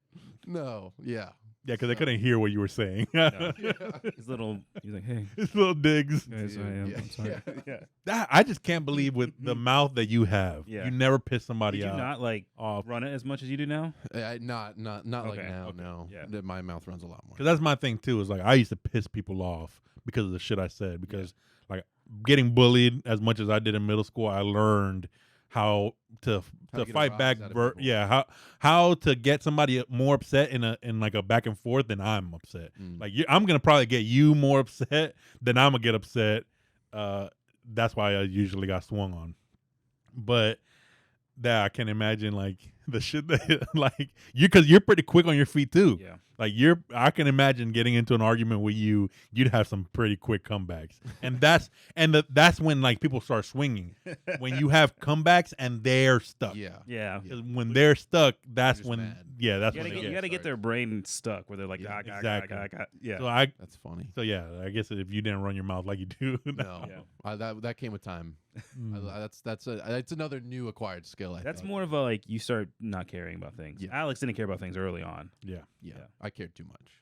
S1: No, yeah.
S3: yeah, because I couldn't hear what you were saying.
S2: No.
S1: Yeah.
S2: He's little. He's like, hey,
S3: It's little digs.
S2: guys, I
S1: Dude,
S2: am.
S1: yeah,
S2: I'm sorry.
S1: yeah.
S2: Yeah.
S3: That I just can't believe with the mouth that you have.
S2: Yeah.
S3: You never piss somebody
S2: Did you
S3: out
S2: not like
S3: off.
S2: run it as much as you do now?
S1: Not like
S2: Okay,
S1: now.
S2: okay,
S1: No,
S2: yeah.
S1: That my mouth runs a lot more.
S3: Because that's my thing too. Is like I used to piss people off because of the shit I said. Because like getting bullied as much as I did in middle school, I learned how to
S1: How to get a
S3: fight back.
S1: rise out of people.
S3: Yeah, how to get somebody more upset in like a back and forth than I'm upset.
S1: Mm.
S3: Like I'm gonna probably get you more upset than I'm gonna get upset. That's why I usually got swung on. But that I can imagine like the shit that like because you're pretty quick on your feet too.
S2: Yeah.
S3: Like I can imagine getting into an argument with you. You'd have some pretty quick comebacks, and that's when like people start swinging. When you have comebacks and they're stuck.
S1: Yeah.
S2: Yeah.
S3: 'Cause when they're stuck, that's
S1: just
S3: when
S1: mad.
S3: that's
S2: You
S3: when
S2: gotta
S3: they
S2: get,
S3: get.
S2: their brain stuck where they're like,
S1: Yeah,
S3: exactly.
S2: Yeah.
S3: So
S1: That's funny.
S3: yeah, I guess if you didn't run your mouth like you do,
S1: No,
S2: Yeah.
S1: that came with time.
S3: Mm.
S1: That's another new acquired skill.
S2: That's
S1: think.
S2: more of a like you start not caring about things.
S1: Yeah.
S2: Alex didn't care about things early on.
S3: yeah.
S1: Yeah,
S2: Yeah.
S1: I cared too much.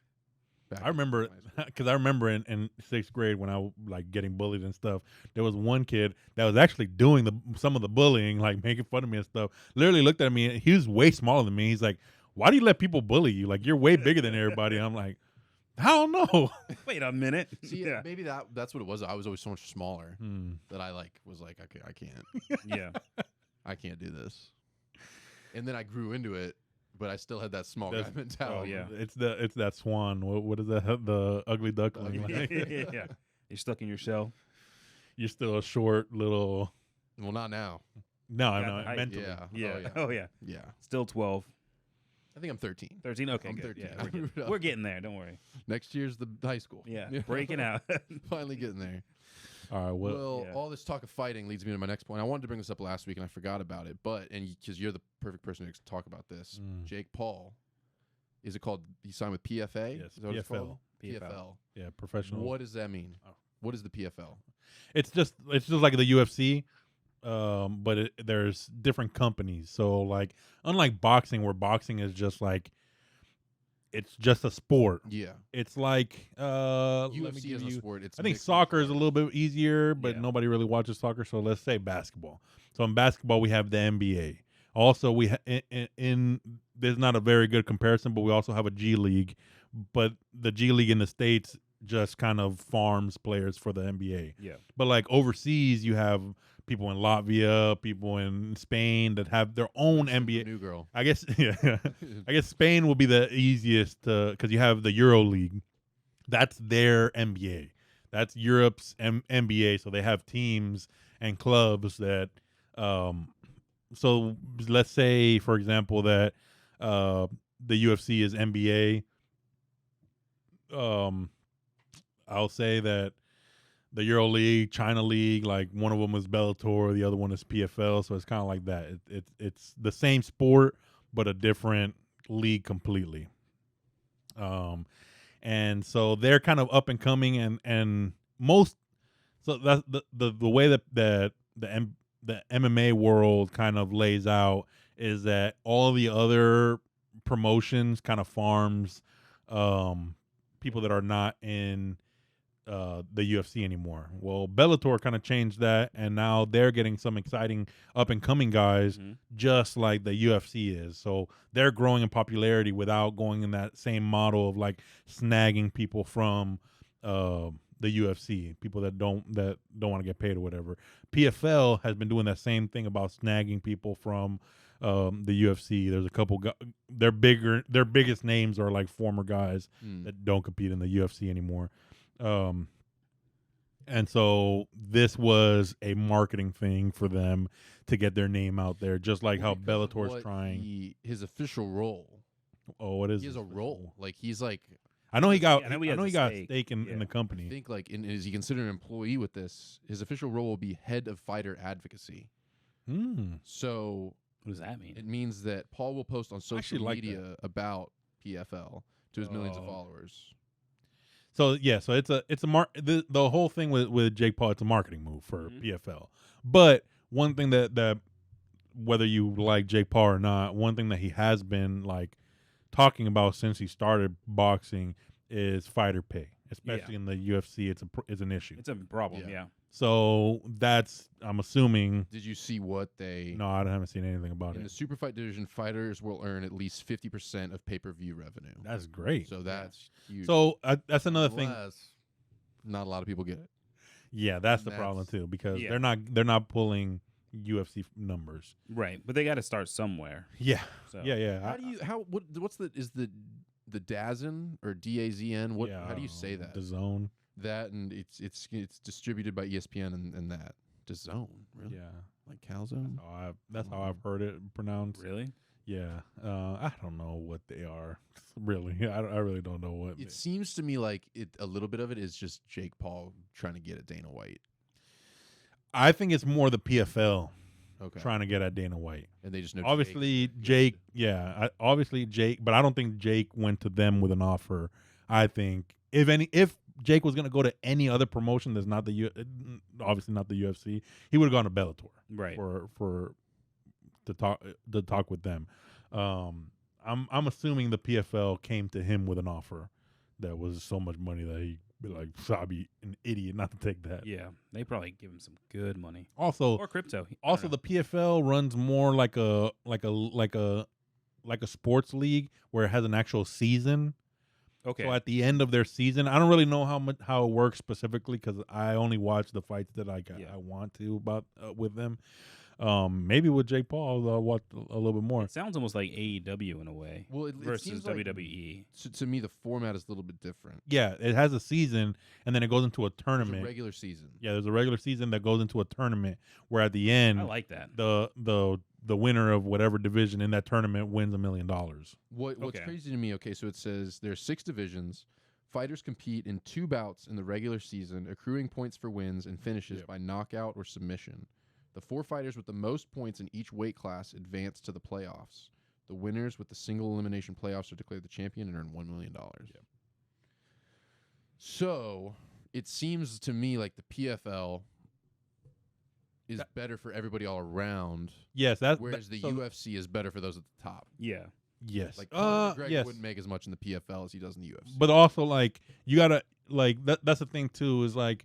S1: Back
S3: I remember
S1: in high school.
S3: because I remember in sixth grade when I was like getting bullied and stuff. There was one kid that was actually doing some of the bullying, like making fun of me and stuff. Literally looked at me. And he was way smaller than me. He's like, "Why do you let people bully you? Like you're way bigger than everybody." And I'm like, "I don't know."
S2: Wait a minute.
S1: See,
S2: yeah.
S1: maybe that's what it was. I was always so much smaller
S3: Hmm.
S1: that I was like, okay,
S2: Yeah.
S1: I can't do this. And then I grew into it, but I still had that small guy
S3: That's-
S1: mentality.
S2: yeah.
S3: It's that swan. What is that? The ugly duckling.
S1: ugly
S3: Like,
S2: Yeah. You're stuck in your shell.
S3: you're still a short little.
S1: Well, not now.
S3: No,
S2: Got
S3: no,
S2: the height.
S3: mentally.
S1: Yeah.
S2: Yeah.
S1: Oh, yeah.
S2: Oh yeah.
S1: Yeah.
S2: Still 12.
S1: I think I'm 13.
S2: 13. Okay,
S1: I'm
S2: good.
S1: 13.
S2: Yeah,
S1: I moved up.
S2: we're getting there. Don't worry.
S1: Next year's the high school.
S2: Yeah.
S1: You know?
S2: Breaking out.
S1: Finally getting there.
S3: All right.
S1: Well,
S2: yeah.
S1: all this talk of fighting leads me to my next point. I wanted to bring this up last week and I forgot about it, but because you're the perfect person to talk about this,
S3: Mm.
S1: Jake Paul. Is it called? He signed with PFA.
S3: Yes,
S1: Is that what it's
S3: PFL.
S1: called?
S2: PFL.
S3: Yeah, professional.
S1: What does that mean?
S3: Oh.
S1: What is the PFL?
S3: It's just like the UFC, but there's different companies. So like unlike boxing, where boxing is just like it's just a sport.
S1: Yeah.
S3: It's like let me
S1: UFC
S3: give
S1: is a
S3: you.
S1: sport. It's
S3: I think
S1: mixed
S3: soccer is
S1: martial
S3: a little bit easier, but
S2: Yeah.
S3: nobody really watches soccer. So let's say basketball. So in basketball, we have the NBA. Also, we in there's not a very good comparison, but we also have a G League. But the G League in the States just kind of farms players for the NBA.
S2: Yeah.
S3: But like overseas, you have people in Latvia, people in Spain that have their own
S1: arts.
S3: NBA.
S1: New girl.
S3: I guess yeah. I guess Spain will be the easiest because you have the Euro League. That's their NBA. That's Europe's NBA. So they have teams and clubs that. So let's say, for example, that the UFC is NBA. I'll say that the Euro League, China League, like one of them is Bellator, the other one is PFL. So it's kind of like that. It's the same sport, but a different league completely. And so they're kind of up and coming, and most. So that's the way that the MMA world kind of lays out is that all the other promotions kind of farms people that are not in the UFC anymore. Well, Bellator kind of changed that, and now they're getting some exciting up and coming guys, just like the UFC is. So they're growing in popularity without going in that same model of like snagging people from the UFC, people that don't want to get paid or whatever. PFL has been doing that same thing about snagging people from the UFC. There's a couple their biggest names are like former guys that don't compete in the UFC anymore. And so this was a marketing thing for them to get their name out there, just like how Bellator's trying.
S1: His official role.
S3: Oh, what is
S1: he has a role? Like he's like.
S3: I know he got.
S2: I know
S3: he got a stake in the company.
S1: I think like is he considered an employee with this? His official role will be head of fighter advocacy. So
S2: what does that mean?
S1: It means that Paul will post on social media about PFL to his millions of followers.
S3: So yeah, so it's a the whole thing with Jake Paul, it's a marketing move for PFL. But one thing that whether you like Jake Paul or not, one thing that he has been like talking about since he started boxing is fighter pay, especially in the UFC. It's an issue.
S2: It's a problem. Yeah.
S3: So that's, I'm assuming.
S1: Did you see what they?
S3: No, I haven't seen anything about it.
S1: In the super fight division, fighters will earn at least 50% of pay-per-view revenue.
S3: That's great.
S1: So that's huge.
S3: So that's another thing.
S1: Not a lot of people get it.
S3: Yeah, that's the problem too, because they're not pulling UFC numbers.
S2: Right, but they got to start somewhere.
S3: Yeah.
S2: So.
S3: Yeah.
S1: What's the DAZN or DAZN? How do you say that?
S3: DAZN.
S1: That, and it's distributed by ESPN and that. DAZN, really?
S3: Yeah.
S1: Like calzone?
S3: That's how I've heard it pronounced.
S2: Really?
S3: Yeah. I don't know what they are. Really. I really don't know what.
S1: It seems to me like a little bit of it is just Jake Paul trying to get at Dana White.
S3: I think it's more the PFL trying to get at Dana White.
S1: And they just know
S3: obviously Jake but I don't think Jake went to them with an offer. I think if Jake was going to go to any other promotion that's not obviously not the UFC, he would have gone to Bellator.
S2: Right.
S3: To talk with them. I'm assuming the PFL came to him with an offer that was so much money that he be like, I'd be an idiot not to take that.
S2: Yeah, they probably give him some good money.
S3: Also,
S2: or crypto.
S3: Also, the PFL runs more like a sports league where it has an actual season.
S2: Okay.
S3: So at the end of their season, I don't really know how it works specifically because I only watch the fights that I want to with them. Maybe with Jake Paul, I'll watch a little bit more.
S2: It sounds almost like AEW in a way.
S1: Well,
S2: versus WWE.
S1: To me, the format is a little bit different.
S3: Yeah, it has a season, and then it goes into a tournament.
S1: There's a regular season.
S3: Yeah, there's a regular season that goes into a tournament where at the end,
S2: I like that.
S3: The winner of whatever division in that tournament wins $1 million.
S1: What's crazy to me? Okay, so it says there's 6 divisions. Fighters compete in 2 bouts in the regular season, accruing points for wins and finishes by knockout or submission. The 4 fighters with the most points in each weight class advance to the playoffs. The winners with the single elimination playoffs are declared the champion and earn $1 million. Yep. So it seems to me like the PFL is better for everybody all around.
S3: Yes,
S1: whereas the UFC is better for those at the top.
S2: Yeah.
S3: Yes.
S1: Like Conor McGregor
S3: yes.
S1: wouldn't make as much in the PFL as he does in the UFC.
S3: But also, like, you gotta like that's the thing too. Is like,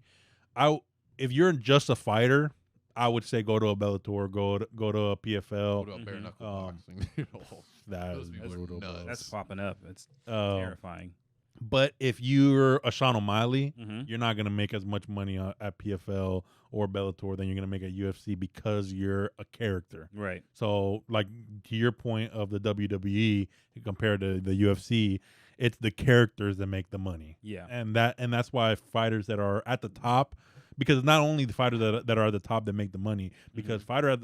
S3: if you're just a fighter, I would say go to a Bellator, go to a PFL.
S1: go to a bare knuckle boxing.
S3: That
S1: Those
S3: is
S1: people are
S3: brutal,
S1: nuts.
S3: bro.
S2: That's popping up. It's
S3: Um,
S2: terrifying.
S3: But if you're a Sean O'Malley,
S2: Mm-hmm.
S3: you're not gonna make as much money at PFL or Bellator than you're gonna make at UFC because you're a character.
S2: Right.
S3: So, like, to your point of the WWE compared to the UFC, it's the characters that make the money.
S2: Yeah.
S3: And that's why fighters that are at the top, because it's not only the fighters that are at the top that make the money, because fighters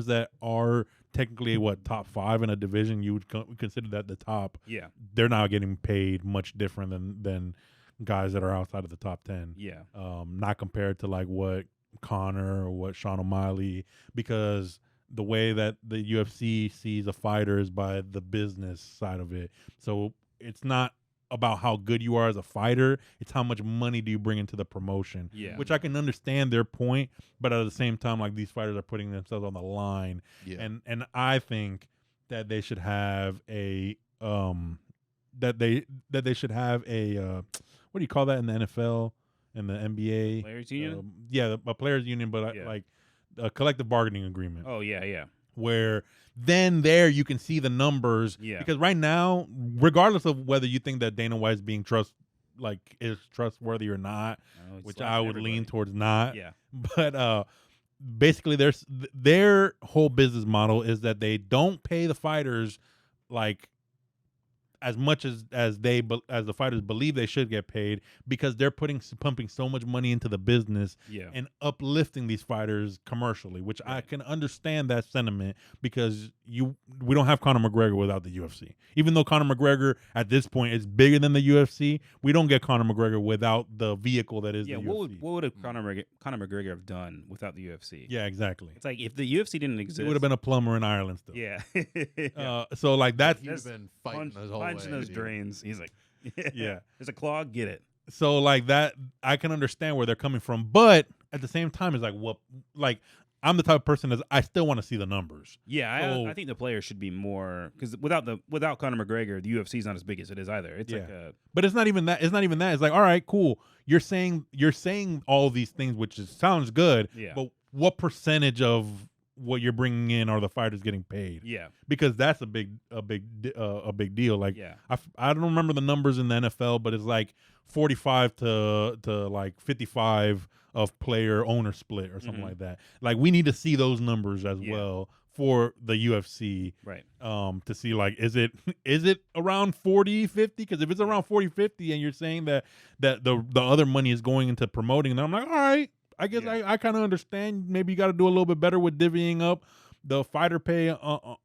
S3: that are technically top 5 in a division, you would consider that the top.
S2: Yeah.
S3: They're not getting paid much different than guys that are outside of the top 10.
S2: Yeah.
S3: Not compared to like what Conor or what Sean O'Malley, because the way that the UFC sees a fighter is by the business side of it. So it's not about how good you are as a fighter, it's how much money do you bring into the promotion.
S2: Yeah.
S3: Which I can understand their point, but at the same time, like, these fighters are putting themselves on the line.
S1: Yeah.
S3: And I think that they should have a that they should have a what do you call that in the NFL and the NBA?
S2: Players union?
S3: A players union, but
S2: Yeah.
S3: like a collective bargaining agreement.
S2: Oh yeah, yeah.
S3: Where then there you can see the numbers.
S2: Yeah.
S3: Because right now, regardless of whether you think that Dana White's being is trustworthy or not,
S2: Oh, it's
S3: which
S2: like
S3: I would
S2: everybody.
S3: lean towards not.
S2: Yeah.
S3: But basically, their whole business model is that they don't pay the fighters like as much as the fighters believe they should get paid, because they're pumping so much money into the business
S2: Yeah.
S3: and uplifting these fighters commercially, which I can understand that sentiment, because we don't have Conor McGregor without the UFC. Even though Conor McGregor at this point is bigger than the UFC, we don't get Conor McGregor without the vehicle that is
S2: Yeah.
S3: the
S2: What
S3: UFC.
S2: would have Conor McGregor have done without the UFC?
S3: Yeah, exactly.
S2: It's like if the UFC didn't exist,
S3: He would have been a plumber in Ireland still.
S2: Yeah.
S3: So like that's
S1: He'd have been fighting
S2: Punch,
S1: his whole
S2: punching
S1: way,
S2: those
S1: dude.
S2: drains. He's like,
S3: Yeah.
S2: There's a clog. Get it.
S3: So like that, I can understand where they're coming from, but at the same time, it's like, what? Like, I'm the type of person that I still want to see the numbers.
S2: Yeah,
S3: So-
S2: I think the players should be more, because without Conor McGregor, the UFC is not as big as it is either. It's like a
S3: But it's not even that. It's not even that. It's like, all right, cool. You're saying all these things, which sounds good.
S2: Yeah.
S3: But what percentage of what you're bringing in are the fighters getting paid?
S2: yeah,
S3: Because that's a big deal. Like,
S2: yeah,
S3: I don't remember the numbers in the NFL, but it's like 45 to like 55 of player owner split or something
S2: Mhm.
S3: like that. Like, we need to see those numbers as
S2: Yeah.
S3: well for the UFC.
S2: right.
S3: To see, like, is it around 40-50? Because if it's around 40-50 and you're saying that the other money is going into promoting, then I'm like, all right, I guess
S2: Yeah.
S3: I kind of understand. Maybe you got to do a little bit better with divvying up the fighter pay,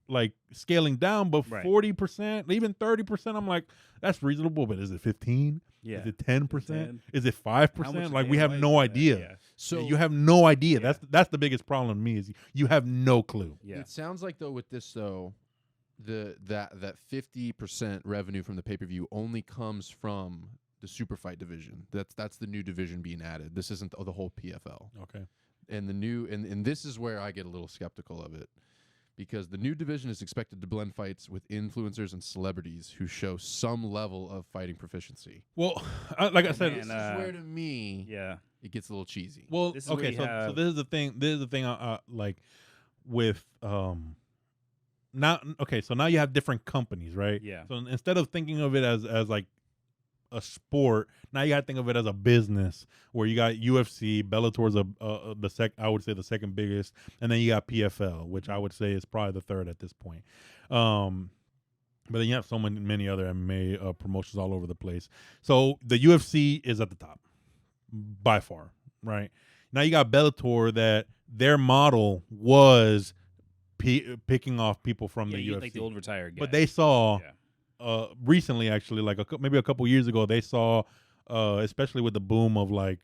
S3: like scaling down, but
S2: Right.
S3: 40%, even 30%, I'm like, that's reasonable. But is it 15?
S2: Yeah.
S3: Is it 10%?
S2: 10?
S3: Is it
S2: How much
S3: 5%?
S2: is
S3: Like, we
S2: Dana
S3: have
S2: White
S3: no
S2: doing that?
S3: idea.
S2: Yeah.
S1: So
S3: You have no idea.
S2: Yeah.
S3: That's the biggest problem to me, is you have no clue.
S2: Yeah.
S1: It sounds like, though, with this, though, that 50% revenue from the pay-per-view only comes from the super fight division. That's the new division being added. This isn't the whole PFL.
S3: Okay.
S1: And the new and this is where I get a little skeptical of it, because the new division is expected to blend fights with influencers and celebrities who show some level of fighting proficiency.
S3: Well, like I said,
S1: This is where, to me,
S2: Yeah.
S1: it gets a little cheesy.
S3: well,
S2: This is where
S3: okay,
S2: you
S3: so
S2: have-
S3: this is the thing. This is the thing. Like with now. Okay, so now you have different companies, right?
S2: Yeah.
S3: So instead of thinking of it as like a sport, now you got to think of it as a business, where you got UFC, Bellator's I would say the second biggest, and then you got PFL, which I would say is probably the third at this point. But then you have so many other MMA promotions all over the place. So the UFC is at the top by far, right? Now you got Bellator, that their model was picking off people from
S2: Yeah,
S3: the
S2: you
S3: UFC.
S2: like the old retired guy.
S3: But they saw
S2: Yeah.
S3: recently, actually, like maybe a couple years ago, they saw, especially with the boom of like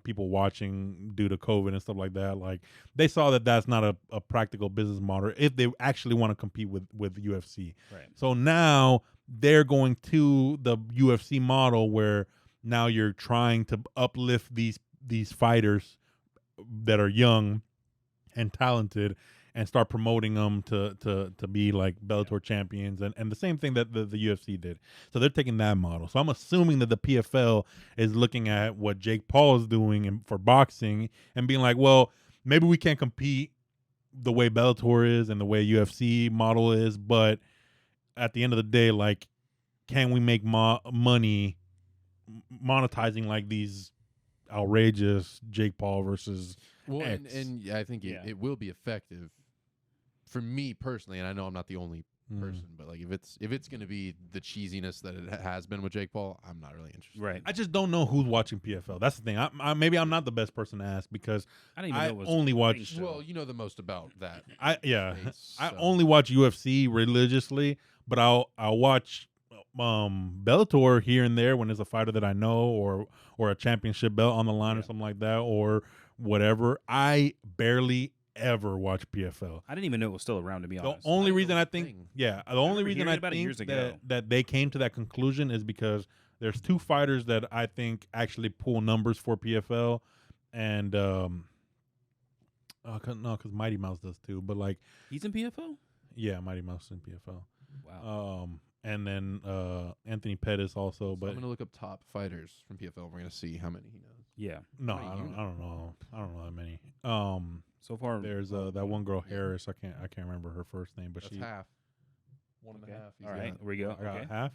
S3: people watching due to COVID and stuff like that, like they saw that that's not a practical business model if they actually want to compete with UFC.
S2: Right.
S3: So now they're going to the UFC model, where now you're trying to uplift these fighters that are young and talented, and start promoting them to be like Bellator champions, and the same thing that the UFC did. So they're taking that model. So I'm assuming that the PFL is looking at what Jake Paul is doing for boxing and being like, well, maybe we can't compete the way Bellator is and the way UFC model is, but at the end of the day, like, can we make money monetizing like these outrageous Jake Paul versus
S1: Well,
S3: X?
S1: and I think it will be effective for me personally, and I know I'm not the only person, but like if it's going to be the cheesiness that it has been with Jake Paul, I'm not really interested.
S2: Right.
S3: I just don't know who's watching PFL. That's the thing. Maybe I'm not the best person to ask because
S2: I didn't even know it was
S3: only
S2: a
S3: watch.
S2: thing still.
S1: Well, you know the most about that. Space,
S3: I
S1: so.
S3: only watch UFC religiously, but I'll watch Bellator here and there when there's a fighter that I know or a championship belt on the line or something like that or whatever. I barely ever watch PFL.
S2: I didn't even know it was still around, to be
S3: The
S2: honest.
S3: only reason I
S1: thing.
S3: think, the only reason
S2: hearing
S3: I
S2: about it years
S3: think
S2: ago.
S3: that they came to that conclusion is because there's two fighters that I think actually pull numbers for PFL, and because Mighty Mouse does too, but like
S2: He's in PFL?
S3: yeah, Mighty Mouse in PFL.
S2: Wow.
S3: And then Anthony Pettis also,
S1: So
S3: but
S1: I'm gonna look up top fighters from PFL. We're gonna see how many he knows.
S2: Yeah.
S3: no,
S1: How many you
S3: I don't know that many.
S2: So far,
S3: There's that one girl Harris. I can't remember her first name, but
S1: That's
S3: she
S1: half. One and a
S2: Okay.
S1: half. He's
S2: All right,
S1: got.
S2: here we go.
S3: I got
S2: Okay.
S3: half.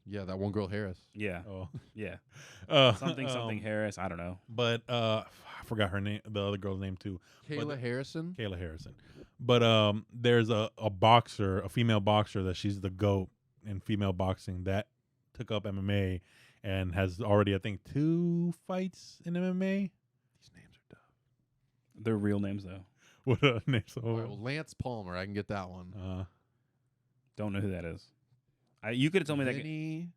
S1: Yeah, that one girl Harris.
S2: Yeah.
S3: Oh,
S2: Yeah.
S3: something
S2: Something Harris. I don't know.
S3: But I forgot her name, the other girl's name too.
S1: Kayla Harrison.
S3: Kayla Harrison. But there's a boxer, a female boxer that she's the GOAT in female boxing that took up MMA and has already, I think, 2 fights in MMA.
S1: These names are tough.
S2: They're real names though.
S3: What name? So,
S1: All right, well, Lance Palmer. I can get that one.
S2: Don't know who that is. You could have told me that.
S1: Vinny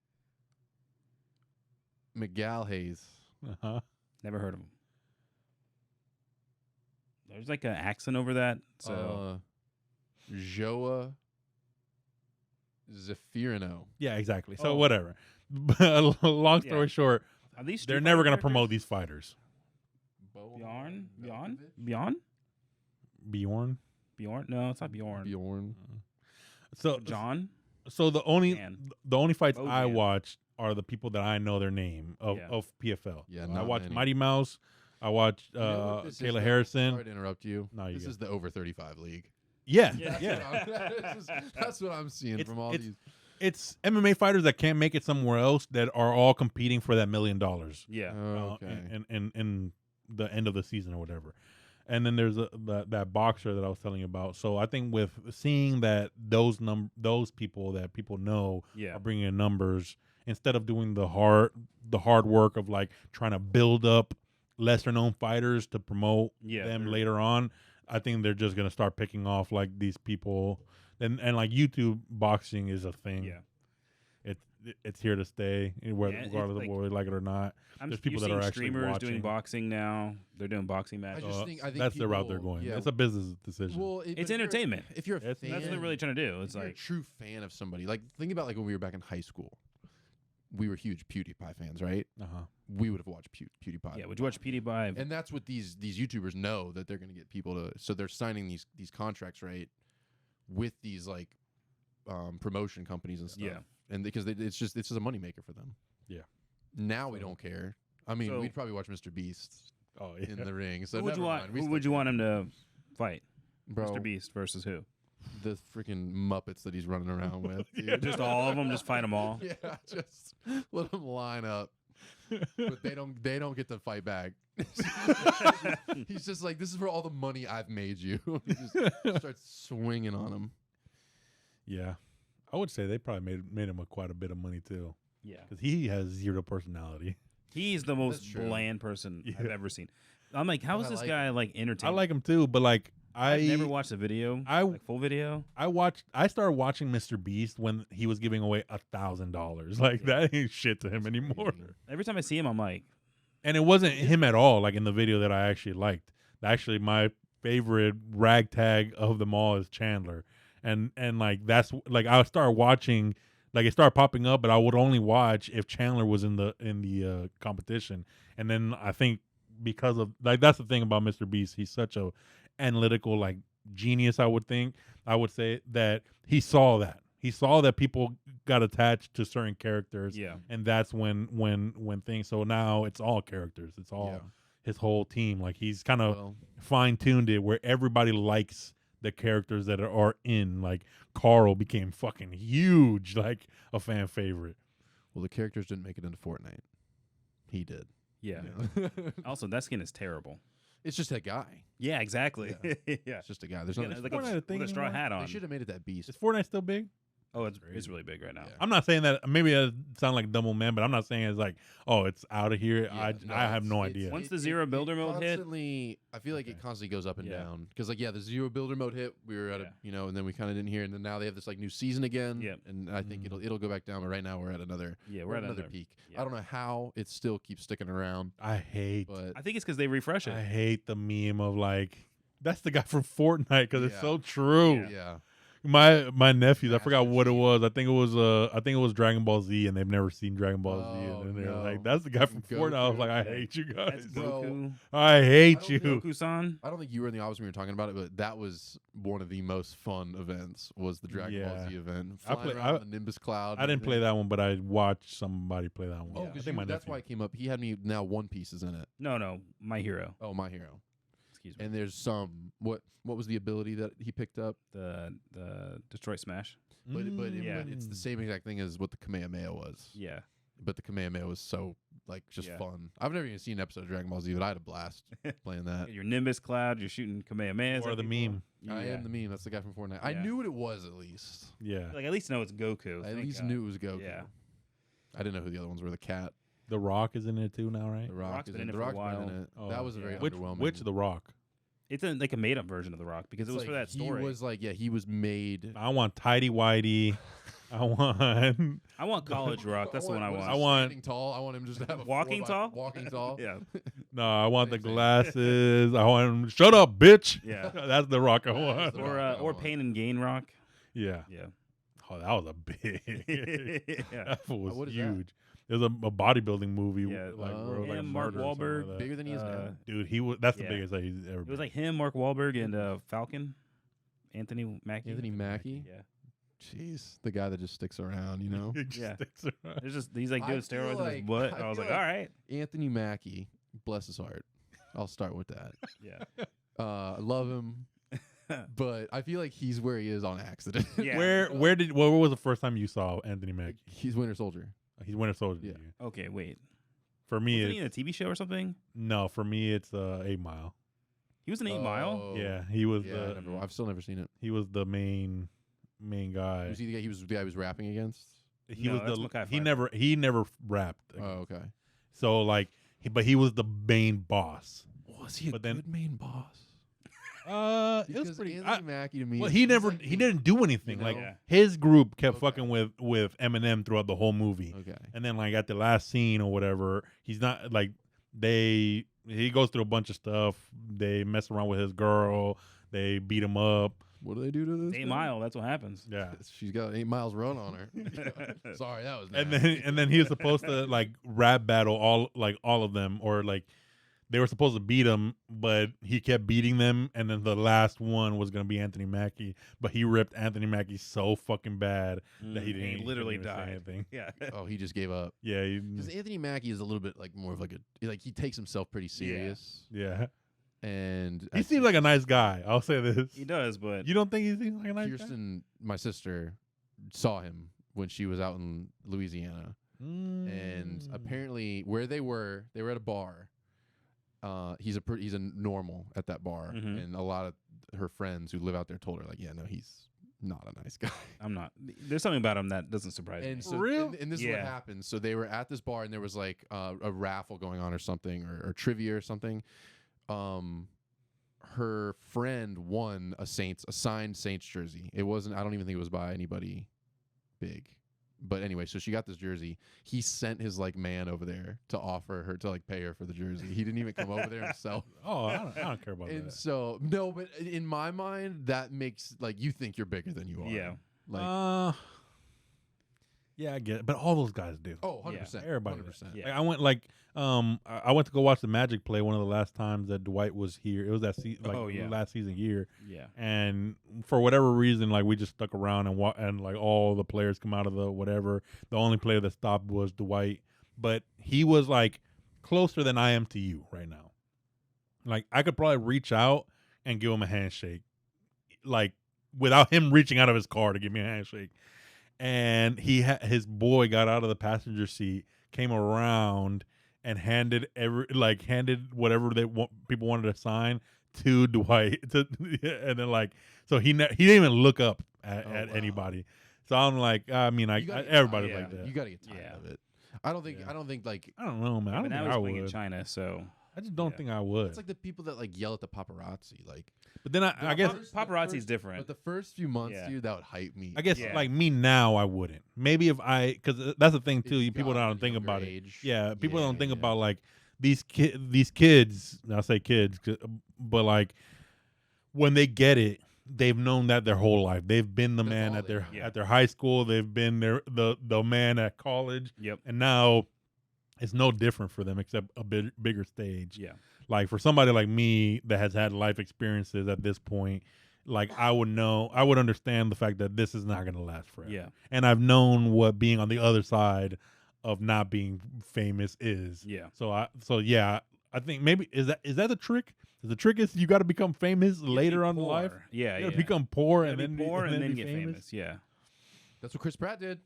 S1: McGalhays.
S2: Never heard of him. There's like an accent over that. So
S1: Joa Zafirino.
S3: yeah, exactly. So
S2: Oh.
S3: whatever. But long story
S2: Yeah.
S3: short,
S2: are these
S3: they're
S2: Street
S3: never
S2: Fighter
S3: going to
S2: characters?
S3: promote these fighters.
S2: Bjorn?
S3: Bjorn?
S2: No, it's not Bjorn.
S1: Bjorn.
S3: So
S2: John?
S3: So the only fights I
S2: Bojan.
S3: watched are the people that I know their name of PFL.
S1: Yeah,
S3: I
S1: not
S3: watched
S1: many.
S3: Mighty Mouse. I watched
S1: You know what this is,
S3: Kayla
S1: though?
S3: Harrison.
S1: Sorry to interrupt you.
S3: No, you
S1: This
S3: go.
S1: is the over 35 league.
S3: Yeah,
S2: Yeah.
S3: yeah.
S1: That's what I'm seeing from all these.
S3: It's MMA fighters that can't make it somewhere else that are all competing for that $1 million.
S2: Yeah.
S1: Okay.
S3: in the end of the season or whatever. And then there's that boxer that I was telling you about. So I think with seeing that those people that people know
S2: Yeah.
S3: are bringing in numbers instead of doing the hard work of like trying to build up lesser known fighters to promote them
S2: they're-
S3: later on, I think they're just gonna start picking off like these people. And like YouTube boxing is a thing.
S2: Yeah.
S3: It's here to stay,
S2: it's
S3: regardless
S2: like-
S3: of whether we like it or not. There's people
S2: you're
S3: that are
S2: seeing
S3: actually
S2: streamers
S3: watching.
S2: doing boxing now. They're doing boxing matches.
S1: just think
S3: That's the route they're
S1: people-
S3: going.
S1: yeah.
S3: It's a business decision.
S1: Well,
S2: It's entertainment.
S1: If you're a
S3: That's
S1: fan,
S2: That's what they're really trying to do. It's
S1: if you're a
S2: like,
S1: true fan of somebody. Like think about like when we were back in high school. We were huge PewDiePie fans, right? We would have watched PewDiePie.
S2: yeah, would you watch PewDiePie?
S1: And that's what these YouTubers know, that they're going to get people to. So they're signing these contracts, right, with these like promotion companies and stuff.
S2: Yeah.
S1: And because it's just a moneymaker for them.
S3: Yeah.
S1: Now we don't care. I mean,
S2: So-
S1: we'd probably watch Mr. Beast
S3: Oh yeah.
S1: in the ring. So
S2: Who would you
S1: never
S2: want?
S1: mind. We
S2: Who
S1: still
S2: would you
S1: care.
S2: want him to fight?
S1: Bro,
S2: Mr. Beast versus who?
S1: the freaking Muppets that he's running around with. Dude.
S2: Just all of them. Just fight them all.
S1: Yeah, just let them line up. But they don't get to fight back. He's just like, this is for all the money I've made you. He just starts swinging on him.
S3: Yeah, I would say they probably made him quite a bit of money too,
S2: Yeah.
S3: because he has zero personality.
S2: He's the most
S1: That's true.
S2: bland person I've
S3: Yeah.
S2: ever seen. I'm like, how
S1: But
S2: is
S1: I
S2: this
S1: like
S2: guy like
S3: I
S2: entertaining?
S3: like him too, but like
S2: I've never watched a video,
S3: I-
S2: like full video.
S3: I started watching Mr. Beast when he was giving away $1,000. Like that ain't shit to him anymore.
S2: Every time I see him, I'm like,
S3: And it wasn't him at all. Like in the video that I actually liked. Actually, my favorite ragtag of them all is Chandler, and like that's like I started watching. Like it started popping up, but I would only watch if Chandler was in the competition. And then I think because of like that's the thing about Mr. Beast, he's such a analytical like genius. I would say that he saw that. He saw that people got attached to certain characters,
S2: Yeah.
S3: and that's when things. So now it's all characters. It's all
S1: Yeah.
S3: his whole team. Like he's kind of
S1: Well,
S3: fine tuned it where everybody likes the characters that are in. Like Carl became fucking huge, like a fan favorite.
S1: well, the characters didn't make it into Fortnite. He did.
S2: Yeah.
S1: Yeah.
S2: Also, that skin is terrible.
S1: It's just that guy.
S2: Yeah, exactly. Yeah.
S1: It's just a guy. There's
S2: Yeah,
S1: nothing.
S2: like
S3: Fortnite a thing
S2: with a straw
S3: anymore?
S2: hat on.
S1: They should have made it that beast.
S3: Is Fortnite still big?
S2: Oh, it's
S3: Crazy.
S2: really big right now.
S1: Yeah.
S3: I'm not saying that. Maybe I sound like double man, but I'm not saying it's like, oh, it's out of here.
S1: Yeah, no,
S3: I have no
S1: it's-
S3: idea.
S2: Once the zero builder mode hit-
S1: constantly, I feel like it
S3: Okay.
S1: constantly goes up and
S2: Yeah.
S1: down. Because like the zero builder mode hit, we were at
S2: Yeah.
S1: and then we kind of didn't hear, and then now they have this like new season again.
S2: Yep.
S1: And I think
S3: Mm.
S1: it'll go back down. But right now we're at another
S2: Yeah,
S1: we're
S2: we're
S1: at
S2: at
S1: another peak.
S2: yeah.
S1: I don't know how it still keeps sticking around,
S3: I hate.
S1: but
S2: I think it's because they refresh it.
S3: I hate the meme of like that's the guy from Fortnite because it's
S1: Yeah.
S3: so true.
S1: yeah.
S3: My nephews, I forgot
S1: Master
S3: what it
S1: Chief.
S3: was. I think it was Dragon Ball Z, and they've never seen Dragon Ball Z,
S1: Oh,
S3: and they're
S1: no.
S3: like, "That's the guy from Fortnite." I was
S1: Goku.
S3: like, "I hate you guys.
S2: That's
S1: Bro,
S2: Goku.
S3: I hate
S1: don't
S3: you."
S1: know.
S2: Goku-san.
S1: I don't think you were in the office when we were talking about it, but that was one of the most fun events. Was the Dragon Ball
S3: Yeah.
S1: Z event?
S3: I
S1: Flying
S3: play-
S1: around the Nimbus Cloud.
S3: I didn't play that one, but I watched somebody play that one.
S1: Oh,
S3: I
S1: because
S3: think my
S1: that's
S3: nephew.
S1: why it came up. He had me now. One Piece is in it.
S2: No, My Hero.
S1: Oh, My Hero.
S2: Excuse me.
S1: And there's some what was the ability that he picked up?
S2: The Detroit Smash.
S1: But
S2: Yeah.
S1: it's the same exact thing as what the Kamehameha was.
S2: Yeah.
S1: But the Kamehameha was so like just
S2: Yeah.
S1: fun. I've never even seen an episode of Dragon Ball Z, but I had a blast playing that.
S2: Your Nimbus Cloud. You're shooting Kamehamehas.
S3: Or
S2: at
S3: the
S2: people.
S3: meme.
S1: I
S2: Yeah.
S1: am the meme. That's the guy from Fortnite. I
S2: Yeah.
S1: knew what it was at least.
S3: Yeah,
S2: Like at least know it's Goku.
S1: I at
S2: thank
S1: least
S2: God.
S1: knew it was Goku.
S2: Yeah.
S1: I didn't know who the other ones were. The cat,
S3: The Rock is in it too now, right?
S1: the Rock
S2: Rock's
S1: is
S2: been
S1: in
S2: in
S1: it.
S2: it
S1: The
S2: for a
S1: Rock's been in
S2: while.
S1: it.
S3: Oh,
S1: That was a very
S2: yeah.
S1: underwhelming.
S3: Which The Rock?
S2: It's like a made up version of The Rock because it was
S1: It's
S2: for
S1: like
S2: that story.
S1: He was like, yeah, he was made.
S3: I want Tidy Whitey. I want.
S2: I want College Rock. That's the one I
S1: what is
S2: want.
S3: I
S1: it,
S3: want-
S1: standing tall. I want him just to have a
S2: Walking
S1: 4x
S2: tall?
S1: Walking tall.
S2: Yeah.
S3: No, I want the
S1: Same thing.
S3: glasses. I want him. Shut up, bitch.
S2: Yeah.
S3: That's The Rock I
S1: That is
S3: want.
S1: The
S2: Or
S1: Rock I
S2: or
S1: want.
S2: Pain and Gain Rock.
S3: Yeah.
S2: Yeah.
S3: Oh, that was a big.
S2: Yeah.
S3: That fool was
S1: What is that?
S3: huge. It was a bodybuilding movie.
S2: Yeah,
S3: like,
S1: Oh.
S3: where, like
S2: Him, Mark
S3: murder or something
S2: Wahlberg.
S3: like that.
S1: Bigger than he is now.
S3: Dude, he was. That's the
S2: Yeah.
S3: biggest that he's ever.
S2: It was
S3: been.
S2: like him, Mark Wahlberg, and Falcon, Anthony Mackie.
S1: Anthony Mackie.
S2: Yeah.
S1: Jeez, the guy that just sticks around. You know,
S3: He just
S2: Yeah.
S3: sticks around.
S2: There's just he's like
S1: I
S2: doing
S1: feel
S2: steroids in his
S1: like-
S2: butt.
S1: I
S2: I was
S1: feel
S2: like,
S1: like-
S2: all right.
S1: Anthony Mackie, bless his heart. I'll start with that.
S2: Yeah.
S1: I love him, but I feel like he's where he is on accident.
S2: Yeah.
S3: Where was the first time you saw Anthony Mackie?
S1: He's Winter Soldier.
S3: He's Winter Soldier.
S1: Yeah.
S3: to you.
S2: Okay, wait.
S3: For me,
S2: Wasn't he
S3: it's,
S2: in a TV show or something?
S3: no. For me, it's 8 Mile.
S2: He was in 8 Mile.
S1: Oh,
S3: Yeah, he was
S1: Yeah, I've still never seen it.
S3: the main guy.
S1: Was he the guy? He was the guy he was rapping against.
S3: He
S2: No,
S3: was
S2: that's
S3: the
S2: Mekhi
S3: he
S2: Phifer.
S3: never rapped.
S1: Oh, okay.
S3: So like, but he was the main boss.
S1: Was he a
S3: But then-
S1: good main boss?
S3: It was
S1: Because
S3: pretty.
S1: Anthony Mackie to me.
S3: Well,
S1: he's like
S3: he
S1: the-
S3: didn't do anything.
S1: you
S3: Like
S1: know?
S2: Yeah.
S3: his group kept
S1: Okay.
S3: fucking with Eminem throughout the whole movie.
S1: Okay.
S3: And then like at the last scene or whatever, he's not like he goes through a bunch of stuff. They mess around with his girl. They beat him up.
S1: What do they do to this?
S2: 8
S1: guy?
S2: Mile. That's what happens.
S3: Yeah.
S1: She's got 8 miles run on her. Sorry, that was.
S3: And
S1: nasty.
S3: then he was supposed to like rap battle all of them, or like they were supposed to beat him, but he kept beating them, and then the last one was gonna be Anthony Mackie, but he ripped Anthony Mackie so fucking bad that he
S2: And
S3: didn't
S2: he literally
S3: couldn't even say
S2: died.
S3: anything.
S2: Yeah.
S1: Oh, he just gave up.
S3: Yeah,
S1: Because Anthony Mackie is a little bit like more of like he takes himself pretty serious,
S3: yeah.
S1: and
S3: He seems like a nice guy. I'll say this.
S2: He does, but
S3: You don't think he seems like a nice
S1: Kirsten, my sister, saw him when she was out in Louisiana,
S3: guy?
S1: and
S3: Mm.
S1: apparently where they were at a bar. He's a normal at that bar,
S2: Mhm.
S1: and a lot of her friends who live out there told her like, yeah, no, he's not a nice guy.
S2: I'm not. There's something about him that doesn't surprise me.
S1: And so,
S3: For real?
S1: and this is what
S2: Yeah.
S1: happened. So they were at this bar, and there was like a raffle going on or something, or trivia or something. Her friend won a signed Saints jersey. It wasn't. I don't even think it was by anybody big. But anyway, so she got this jersey. He sent his like man over there to offer her to like pay her for the jersey. He didn't even come over there himself.
S3: Oh, I don't care about
S1: And
S3: that.
S1: so no, but in my mind, that makes like you think you're bigger than you are.
S2: Yeah.
S1: Like
S3: Yeah, I get it. But all those guys do.
S1: Oh,
S2: Yeah.
S1: 100%.
S3: Everybody
S1: 100%.
S2: Yeah.
S3: Like, I went to go watch the Magic play one of the last times that Dwight was here. It was that last season year.
S2: Yeah.
S3: And for whatever reason, like we just stuck around and like all the players come out of the whatever. The only player that stopped was Dwight, but he was like closer than I am to you right now. Like I could probably reach out and give him a handshake, like without him reaching out of his car to give me a handshake. And his boy got out of the passenger seat, came around, and handed whatever people wanted to sign to Dwight. And then like, so he didn't even look up at anybody. So I'm like, I mean, everybody's like that.
S1: You got to get tired of it. I don't think like
S3: I don't know, man. I don't
S2: now
S3: think
S2: he's
S3: I
S2: playing in
S3: would.
S2: China, so
S3: I just don't think I would.
S1: it's like the people that like yell at the paparazzi, like.
S3: But then I guess
S2: paparazzi's different.
S1: But the first few months,
S2: Yeah.
S1: dude, that would hype me.
S3: I guess
S2: Yeah.
S3: like me now, I wouldn't. Maybe if because that's the thing too.
S1: If you
S3: People
S1: got
S3: don't
S1: a
S3: think
S1: younger
S3: about it.
S1: age.
S3: Yeah, people don't think
S1: Yeah.
S3: about like these kids. I say kids, but like when they get it, they've known that their whole life. They've been the
S1: That's
S3: man
S1: all
S3: at
S1: they
S3: their
S1: know.
S3: at their high school. They've been the man at college,
S2: Yep.
S3: and now it's no different for them except a bigger stage.
S2: Yeah.
S3: Like for somebody like me that has had life experiences at this point, like I would understand the fact that this is not going to last forever.
S2: Yeah.
S3: And I've known what being on the other side of not being famous is.
S2: Yeah.
S3: So yeah, I think maybe is that the trick? The trick is you got to become famous later on in life.
S2: Yeah.
S3: You
S2: Yeah.
S3: got to become poor
S2: You
S3: and
S2: gotta
S3: then
S2: be poor and then
S3: be
S2: get famous. Yeah.
S1: That's what Chris Pratt did.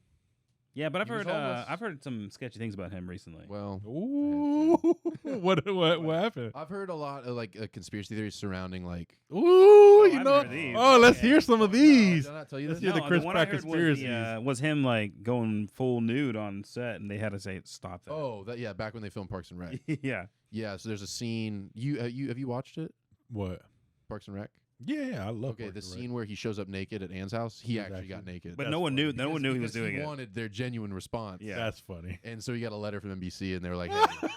S2: Yeah, but
S1: He was homeless.
S2: I've heard some sketchy things about him recently.
S1: Well,
S3: Ooh, what happened?
S1: I've heard a lot of like conspiracy theories surrounding like.
S3: Ooh,
S2: I
S3: you
S2: haven't
S3: know.
S2: heard these.
S3: Oh, let's
S2: Okay.
S3: hear some of these.
S1: Did I not tell you
S3: Let's
S1: this?
S3: hear the Chris
S2: one I
S3: Pratt
S2: heard
S3: conspiracies.
S2: was him like going full nude on set, and they had to say stop that.
S1: Oh, back when they filmed Parks and Rec.
S2: yeah.
S1: Yeah, so there's a scene. Have you watched it?
S3: What?
S1: Parks and Rec.
S3: Yeah, I love.
S1: Okay, the
S3: Parks and Rec.
S1: scene where he shows up naked at Anne's house, he
S3: He's
S1: actually
S3: actually-
S1: got naked.
S2: But
S3: That's
S2: no one knew.
S3: funny.
S2: No one knew he was
S1: Because
S2: doing it.
S1: wanted their genuine response.
S2: Yeah.
S3: That's funny.
S1: And so he got a letter from NBC, and they were like, "Hey,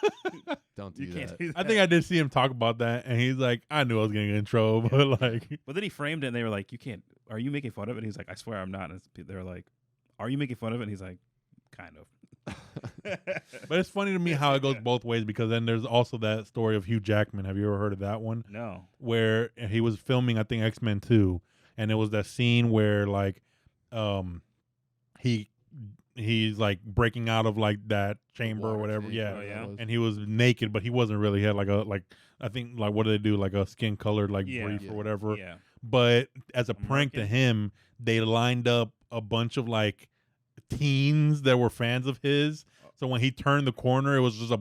S1: don't do
S2: You
S1: that."
S2: can't do that.
S3: I think I did see him talk about that, and he's like, "I knew I was getting in trouble, but like,
S2: But then he framed it, and they were like, "You can't. Are you making fun of it?" And he's like, "I swear I'm not." And they were like, "Are you making fun of it?" And he's like, "Kind of."
S3: but it's funny to me how it goes both ways because then there's also that story of Hugh Jackman. Have you ever heard of that one?
S2: No.
S3: Where he was filming, I think X-Men 2, and it was that scene where like, he's like breaking out of like that chamber or
S1: Water
S3: whatever,
S1: tank,
S3: yeah.
S2: Oh, yeah.
S3: And he was naked, but he wasn't really. He had I think like what do they do, like a skin colored like
S2: Yeah.
S3: brief
S1: Yeah.
S3: or whatever.
S2: Yeah.
S3: But as a prank to
S2: market.
S3: him, they lined up a bunch of like teens that were fans of his. So when he turned the corner, it was just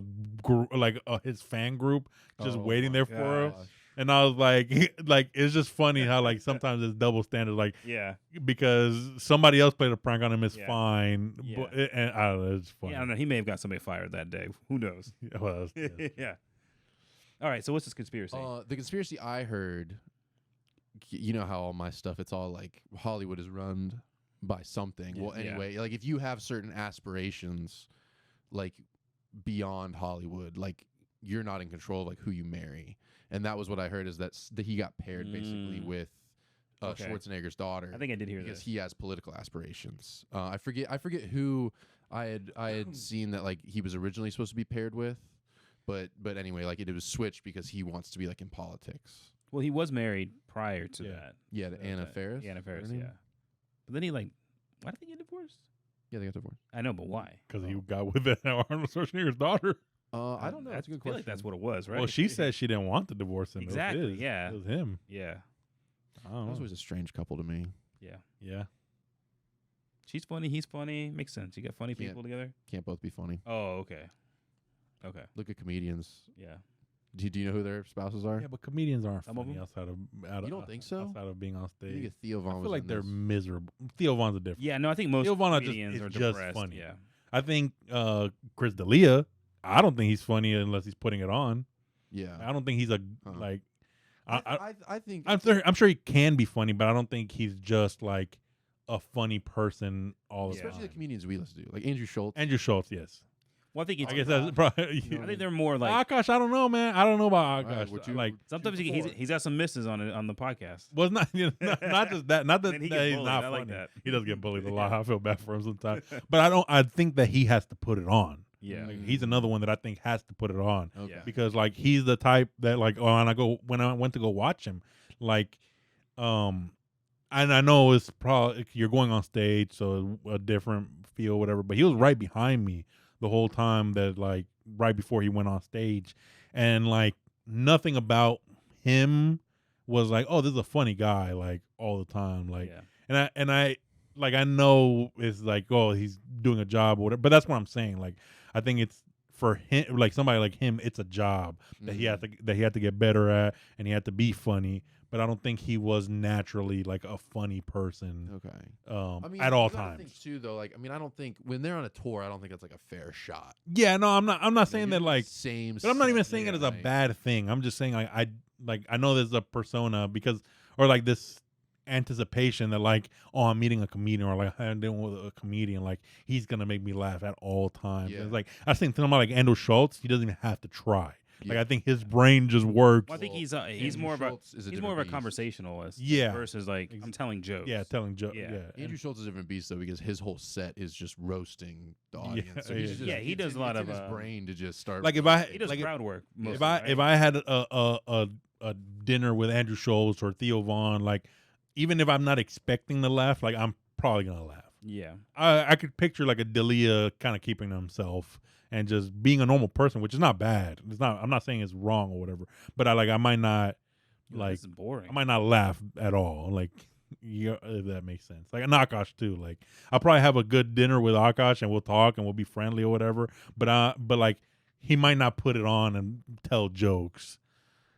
S3: his fan group just
S1: Oh
S3: waiting
S1: my
S3: there for him.
S1: gosh.
S3: And I was like, it's just funny how like sometimes it's double standard, like
S2: Yeah.
S3: because somebody else played a prank on him is
S2: Yeah.
S3: fine,
S2: Yeah.
S3: but and I don't know, it's funny.
S2: Yeah. I don't know. He may have got somebody fired that day. Who knows?
S3: Well, it's-
S2: yeah. All right. So what's this conspiracy?
S1: The conspiracy I heard, you know how all my stuff, it's all like Hollywood is run by something. Well,
S2: Yeah.
S1: anyway, like if you have certain aspirations, like beyond Hollywood, like you're not in control of like who you marry. And that was what I heard is that he got paired basically with
S2: Okay.
S1: Schwarzenegger's daughter.
S2: I think I did hear
S1: because
S2: this.
S1: he has political aspirations. I forget who I had seen that like he was originally supposed to be paired with, but anyway, like it was switched because he wants to be like in politics.
S2: Well, he was married prior to
S3: Yeah.
S2: that.
S1: Yeah, to Anna Faris.
S2: Yeah, Anna
S1: is her
S2: Faris.
S1: name?
S2: Yeah. But then he like, why did they get divorced?
S1: Yeah, they got divorced.
S2: I know, but why?
S3: because he got with Arnold Schwarzenegger's daughter.
S1: I don't know. That's a good
S2: I feel
S1: question.
S2: like that's what it was, right?
S3: Well, she said she didn't want to divorce him.
S2: Exactly,
S3: It was his.
S2: yeah.
S3: It was him.
S2: Yeah.
S3: I
S1: That
S3: don't
S1: was
S3: know.
S1: always a strange couple to me.
S2: Yeah.
S3: Yeah.
S2: She's funny. He's funny. Makes sense. You got funny
S1: Yeah.
S2: people together.
S1: Can't both be funny.
S2: Oh, okay. Okay.
S1: Look at comedians.
S2: Yeah.
S1: Do you know who their spouses are?
S3: Yeah, but comedians aren't
S2: Some of
S3: funny
S2: them?
S3: outside of
S1: You don't think so?
S3: outside of being on
S1: I
S3: stage.
S1: think if Theo Von
S3: I
S1: was
S3: feel like
S1: in
S3: they're
S1: this.
S3: miserable. Theo Von's a different.
S2: Yeah. No, I think most
S3: Theo Von
S2: comedians
S3: is
S2: are
S3: just
S2: depressed.
S3: funny.
S2: Yeah.
S3: I think Chris D'Elia. I don't think he's funny unless he's putting it on.
S1: Yeah.
S3: I don't think he's a
S1: Huh.
S3: like.
S1: I think
S3: I'm sure he can be funny, but I don't think he's just like a funny person all the
S1: especially the
S3: time.
S1: comedians we listen to, like Andrew Schultz.
S3: Andrew Schultz, yes.
S2: Well, I think it's.
S3: I guess that's probably.
S2: I think they're more like.
S3: Akash, I don't know, man. I don't know about
S1: Alright,
S3: Akash.
S1: what you-
S3: like,
S2: Sometimes he's got some misses on the podcast.
S3: well, not not just that. Not that,
S2: Man, he
S3: that
S2: gets
S3: he's
S2: bullied.
S3: not
S2: I
S3: funny.
S2: like that.
S3: He does get bullied a lot. I feel bad for him sometimes. But I think that he has to put it on.
S2: Yeah.
S3: Like, he's another one that I think has to put it on.
S1: Okay.
S2: Yeah.
S3: Because like he's the type that like when I went to go watch him, like and I know it's probably you're going on stage, so a different feel, whatever. But he was right behind me the whole time, that like right before he went on stage, and like nothing about him was like, oh, this is a funny guy, like all the time, like.
S2: Yeah.
S3: And I like I know it's like, oh, he's doing a job or whatever, but that's what I'm saying. Like I think it's for him, like somebody like him, it's a job that he had to get better at, and he had to be funny. But I don't think he was naturally like a funny person.
S1: Okay. I mean,
S3: at all
S1: you gotta
S3: times.
S1: think too, though. Like, I mean, I don't think when they're on a tour, I don't think that's like a fair shot.
S3: Yeah, no, I'm not
S1: You know,
S3: saying
S1: you're
S3: that
S1: doing
S3: like,
S1: the same.
S3: but I'm not even
S1: set
S3: saying it
S1: every
S3: as a
S1: night.
S3: bad thing. I'm just saying I know there's a persona because, or like this anticipation that like, oh, I'm meeting a comedian, or like I'm dealing with a comedian, like he's gonna make me laugh at all times.
S1: Yeah.
S3: It's like I was thinking about like Andrew Schultz, he doesn't even have to try. Like
S1: Yeah.
S3: I think his brain just works.
S2: Well, I think he's
S1: Andrew
S2: more of a
S1: Schultz is
S2: he's more of a
S1: different beast.
S2: conversationalist.
S3: Yeah.
S2: Versus like I'm telling jokes.
S3: Yeah, telling jokes.
S2: Yeah.
S3: Yeah,
S1: Andrew Schultz is a different beast though, because his whole set is just roasting the audience. So
S3: yeah.
S1: he's just,
S2: Yeah, he
S1: it's
S2: does
S1: in-
S2: a lot
S1: it's
S2: of,
S1: in his brain to just start.
S3: Like if I
S2: He does
S3: like
S2: crowd work. Mostly,
S3: if I had a dinner with Andrew Schultz or Theo Vaughn, like even if I'm not expecting to laugh, like I'm probably gonna laugh.
S2: Yeah.
S3: I could picture like a D'Elia kind of keeping to himself and just being a normal person, which is not bad. It's not. I'm not saying it's wrong or whatever, but I might not like
S2: This is boring.
S3: I might not laugh at all. Like, yeah, if that makes sense. Like an Akash too. Like I'll probably have a good dinner with Akash and we'll talk and we'll be friendly or whatever. But like he might not put it on and tell jokes,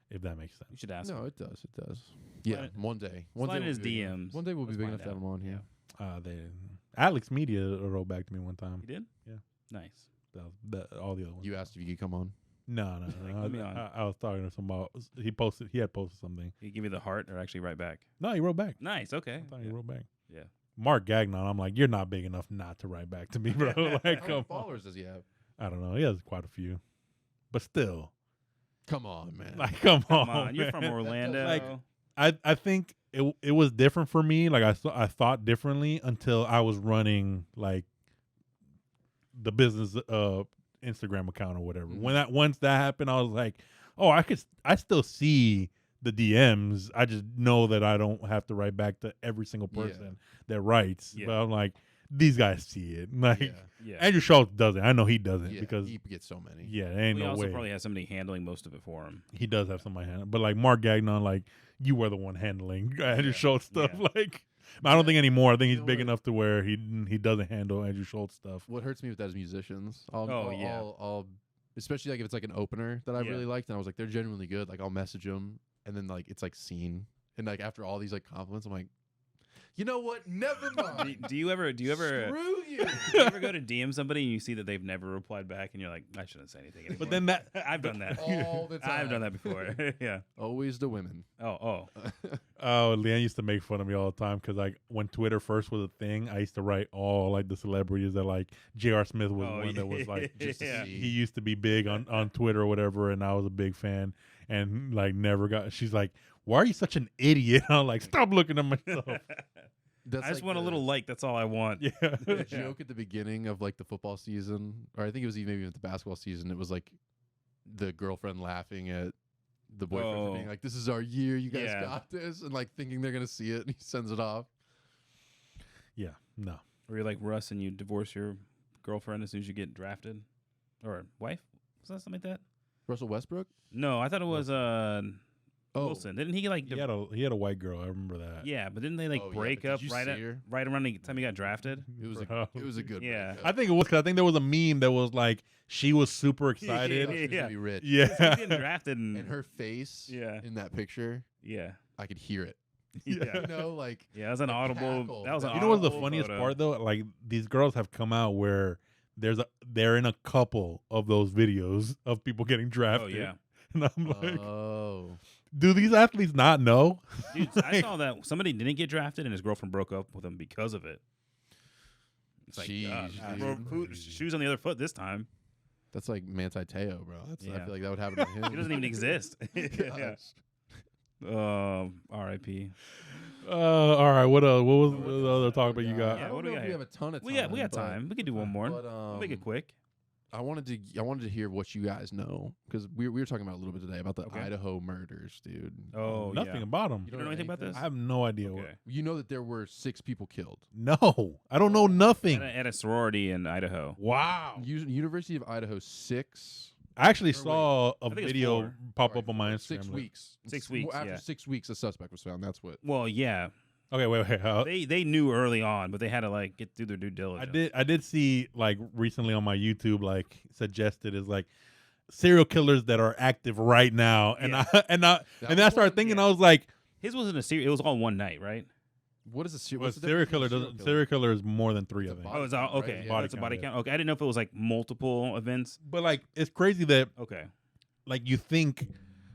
S3: if that makes sense.
S2: You should ask.
S1: No,
S2: him.
S1: it does. It does. Yeah,
S2: Slide-
S1: one day.
S2: slide in
S1: we'll
S2: his
S1: be big enough-
S2: DMs.
S1: One day we'll be
S2: Let's
S1: big
S2: find
S1: enough to have
S2: out.
S1: him on here.
S3: Alex Media wrote back to me one time.
S2: You did?
S3: Yeah.
S2: Nice.
S3: All the other ones.
S1: You asked if you could come on.
S3: No.
S2: Like, let me on.
S3: I was talking to somebody. He had posted something.
S2: He give me the heart or actually write back.
S3: No, he wrote back.
S2: Nice. Okay.
S3: I thought he
S2: Yeah.
S3: wrote back.
S2: Yeah.
S3: Mark Gagnon, I'm like, you're not big enough not to write back to me, bro. Like,
S1: How many
S3: come on.
S1: followers does he have?
S3: I don't know. He has quite a few, but still,
S1: Come on, man.
S3: like, come
S2: Come
S3: on,
S2: on. You're from
S3: man.
S2: Orlando.
S3: Like, I think it was different for me. Like I thought differently until I was running like the business Instagram account or whatever.
S1: Mhm.
S3: Once that happened, I was like, oh, I still see the DMs. I just know that I don't have to write back to every single
S1: Yeah.
S3: person that writes.
S2: Yeah.
S3: But I'm like, these guys see it. Like
S1: yeah.
S2: yeah.
S3: Andrew Schultz doesn't. I know he doesn't
S1: Yeah,
S3: because
S1: he gets so many.
S3: yeah, there ain't
S2: He
S3: no
S2: also
S3: way.
S2: probably has somebody handling most of it for him.
S3: He does have somebody handling, but like Mark Gagnon, like you were the one handling Andrew
S1: Yeah.
S3: Schultz stuff.
S2: Yeah.
S3: Like, I don't think anymore. I think
S1: You
S3: he's
S1: know
S3: big
S1: what?
S3: enough to where he doesn't handle Andrew Schultz stuff.
S1: What hurts me with that is musicians.
S2: Yeah.
S1: I'll especially like if it's like an opener that I
S2: Yeah.
S1: really liked, and I was like, they're genuinely good. Like I'll message them, and then like it's like seen, and like after all these like compliments, I'm like, you know what? Never mind.
S2: Do you ever
S1: Screw you.
S2: do you ever go to DM somebody and you see that they've never replied back and you're like, I shouldn't say anything anymore.
S3: But then that
S2: I've done that.
S1: All the time.
S2: I've done that before. Yeah.
S1: Always the women.
S2: Oh.
S3: Leanne used to make fun of me all the time because like when Twitter first was a thing, I used to write all like the celebrities that like J.R. Smith was
S2: Oh,
S3: one that was like
S1: just to
S2: yeah.
S1: see.
S3: he used to be big on Twitter or whatever, and I was a big fan and like never got. She's like, why are you such an idiot? I'm like, stop looking at myself.
S1: That's
S2: I just
S1: like
S2: want a
S1: the-
S2: little like. That's all I want.
S3: Yeah.
S1: the joke at the beginning of like the football season, or I think it was maybe even the basketball season. It was like the girlfriend laughing at the boyfriend for being
S2: Oh.
S1: like, "This is our year. You guys
S2: Yeah.
S1: got this," and like thinking they're gonna see it, and he sends it off.
S3: Yeah. No.
S2: Or you're like Russ and you divorce your girlfriend as soon as you get drafted, or wife. Was that something like that?
S1: Russell Westbrook.
S2: No, I thought it was
S1: Oh,
S2: Wilson. Didn't he like?
S3: He had a white girl. I remember that.
S2: Yeah, but didn't they like
S1: Oh, yeah,
S2: break
S1: but did
S2: up
S1: you
S2: right
S1: see her?
S2: right around the time he got drafted?
S1: it was
S3: Bro.
S1: it was a good.
S2: Yeah.
S1: breakup.
S3: I think it was because I think there was a meme that was like she was super
S1: She thought
S3: excited.
S1: she was
S2: Yeah.
S1: gonna be rich.
S2: He's
S3: Yeah.
S2: getting drafted, and,
S1: And her face,
S2: Yeah.
S1: in that picture,
S2: yeah,
S1: I could hear it.
S2: yeah,
S1: You know, like
S2: yeah. That was an
S1: The
S2: audible.
S1: cackle.
S2: That was an
S3: You know what's the
S2: audible
S3: funniest
S2: photo.
S3: part though? Like these girls have come out where they're in a couple of those videos of people getting
S2: Oh
S3: drafted.
S2: yeah,
S3: And I'm like,
S1: oh,
S3: do these athletes not know?
S2: dude. I saw that somebody didn't get drafted, and his girlfriend broke up with him because of it. It's like,
S1: Jeez,
S2: God,
S1: dude.
S2: shoes on the other foot this time.
S1: That's like Manti Te'o, bro. I
S2: Yeah.
S1: feel like that would happen to him.
S2: He doesn't even exist. Yeah. R.I.P.
S3: All right. What was the other topic you got?
S2: Yeah,
S1: I
S2: what
S1: don't
S2: do we
S1: know
S2: got
S1: if we
S2: here?
S1: have a ton of time.
S2: We got time. We could do one more.
S1: But,
S2: We'll make it quick.
S1: I wanted to hear what you guys know because we were talking about a little bit today about the
S2: Okay.
S1: Idaho murders, dude.
S2: Oh,
S3: Nothing
S2: yeah.
S3: about them.
S2: You don't know anything about this?
S3: I have no idea.
S2: Okay.
S1: You know that there were 6 people killed.
S3: No, I don't know nothing.
S2: At a sorority in Idaho.
S3: Wow.
S1: University of Idaho 6.
S3: I actually
S1: Or
S3: saw a
S2: I think it's
S3: video
S2: 4.
S3: pop
S1: Sorry,
S3: up on my
S1: 4,
S3: Instagram.
S1: 6 weeks.
S2: 6 weeks,
S1: After
S2: yeah.
S1: 6 weeks, a suspect was found. That's what.
S2: Well, yeah.
S3: Okay, wait.
S2: They knew early on, but they had to like get through their due diligence.
S3: I did see like recently on my YouTube like suggested is like serial killers that are active right now, and
S2: Yeah.
S3: I started thinking I was like,
S2: His wasn't a series. It was all one night, right?
S1: What is a
S3: well,
S1: what's the
S3: serial
S1: difference
S3: killer
S1: between a
S3: doesn't serial killer is more than 3
S1: It's a
S3: of them.
S1: body
S2: Oh, it's all
S1: count, right?
S2: okay.
S1: Yeah.
S2: That's a body
S3: Body count,
S2: count. Okay, I didn't know if it was like multiple events.
S3: But like it's crazy that
S2: Okay.
S3: like you think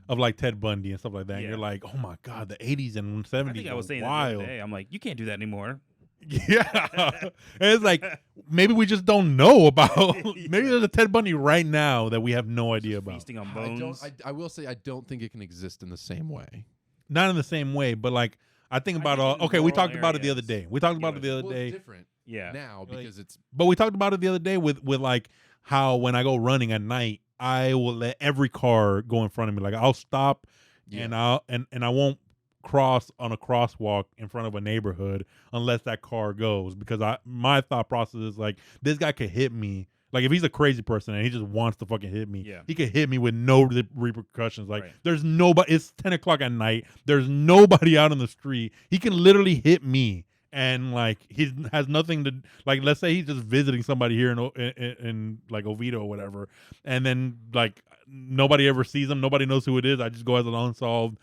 S3: of like Ted Bundy and stuff like that, and
S2: Yeah.
S3: you're like, oh my god, the 80s and 70s.
S2: I think I was saying that the
S3: wild.
S2: other day. I'm like, you can't do that anymore.
S3: Yeah, and it's like maybe we just don't know about. Maybe there's a Ted Bundy right now that we have no idea about.
S2: Feasting on
S1: I
S2: bones.
S1: don't. I will say I don't think it can exist in the same way.
S3: Not in the same way, but like I think
S2: I
S3: about
S2: think in
S3: okay, we
S2: rural
S3: talked about it the other
S2: areas,
S3: day. We talked
S2: you
S3: about
S2: know,
S3: it the other
S1: Well,
S3: day,
S1: it's different
S2: yeah.
S1: now
S3: Like-
S1: because it's
S3: but we talked about it the other day with like how when I go running at night, I will let every car go in front of me. Like I'll stop and I won't cross on a crosswalk in front of a neighborhood unless that car goes because my thought process is like this guy could hit me. Like if he's a crazy person and he just wants to fucking hit me,
S2: Yeah.
S3: he could hit me with no repercussions. Like
S2: Right.
S3: there's nobody. It's 10 o'clock at night. There's nobody out on the street. He can literally hit me, and like he has nothing to like. Let's say he's just visiting somebody here in like Oviedo or whatever, and then like nobody ever sees him. Nobody knows who it is. I just go as an unsolved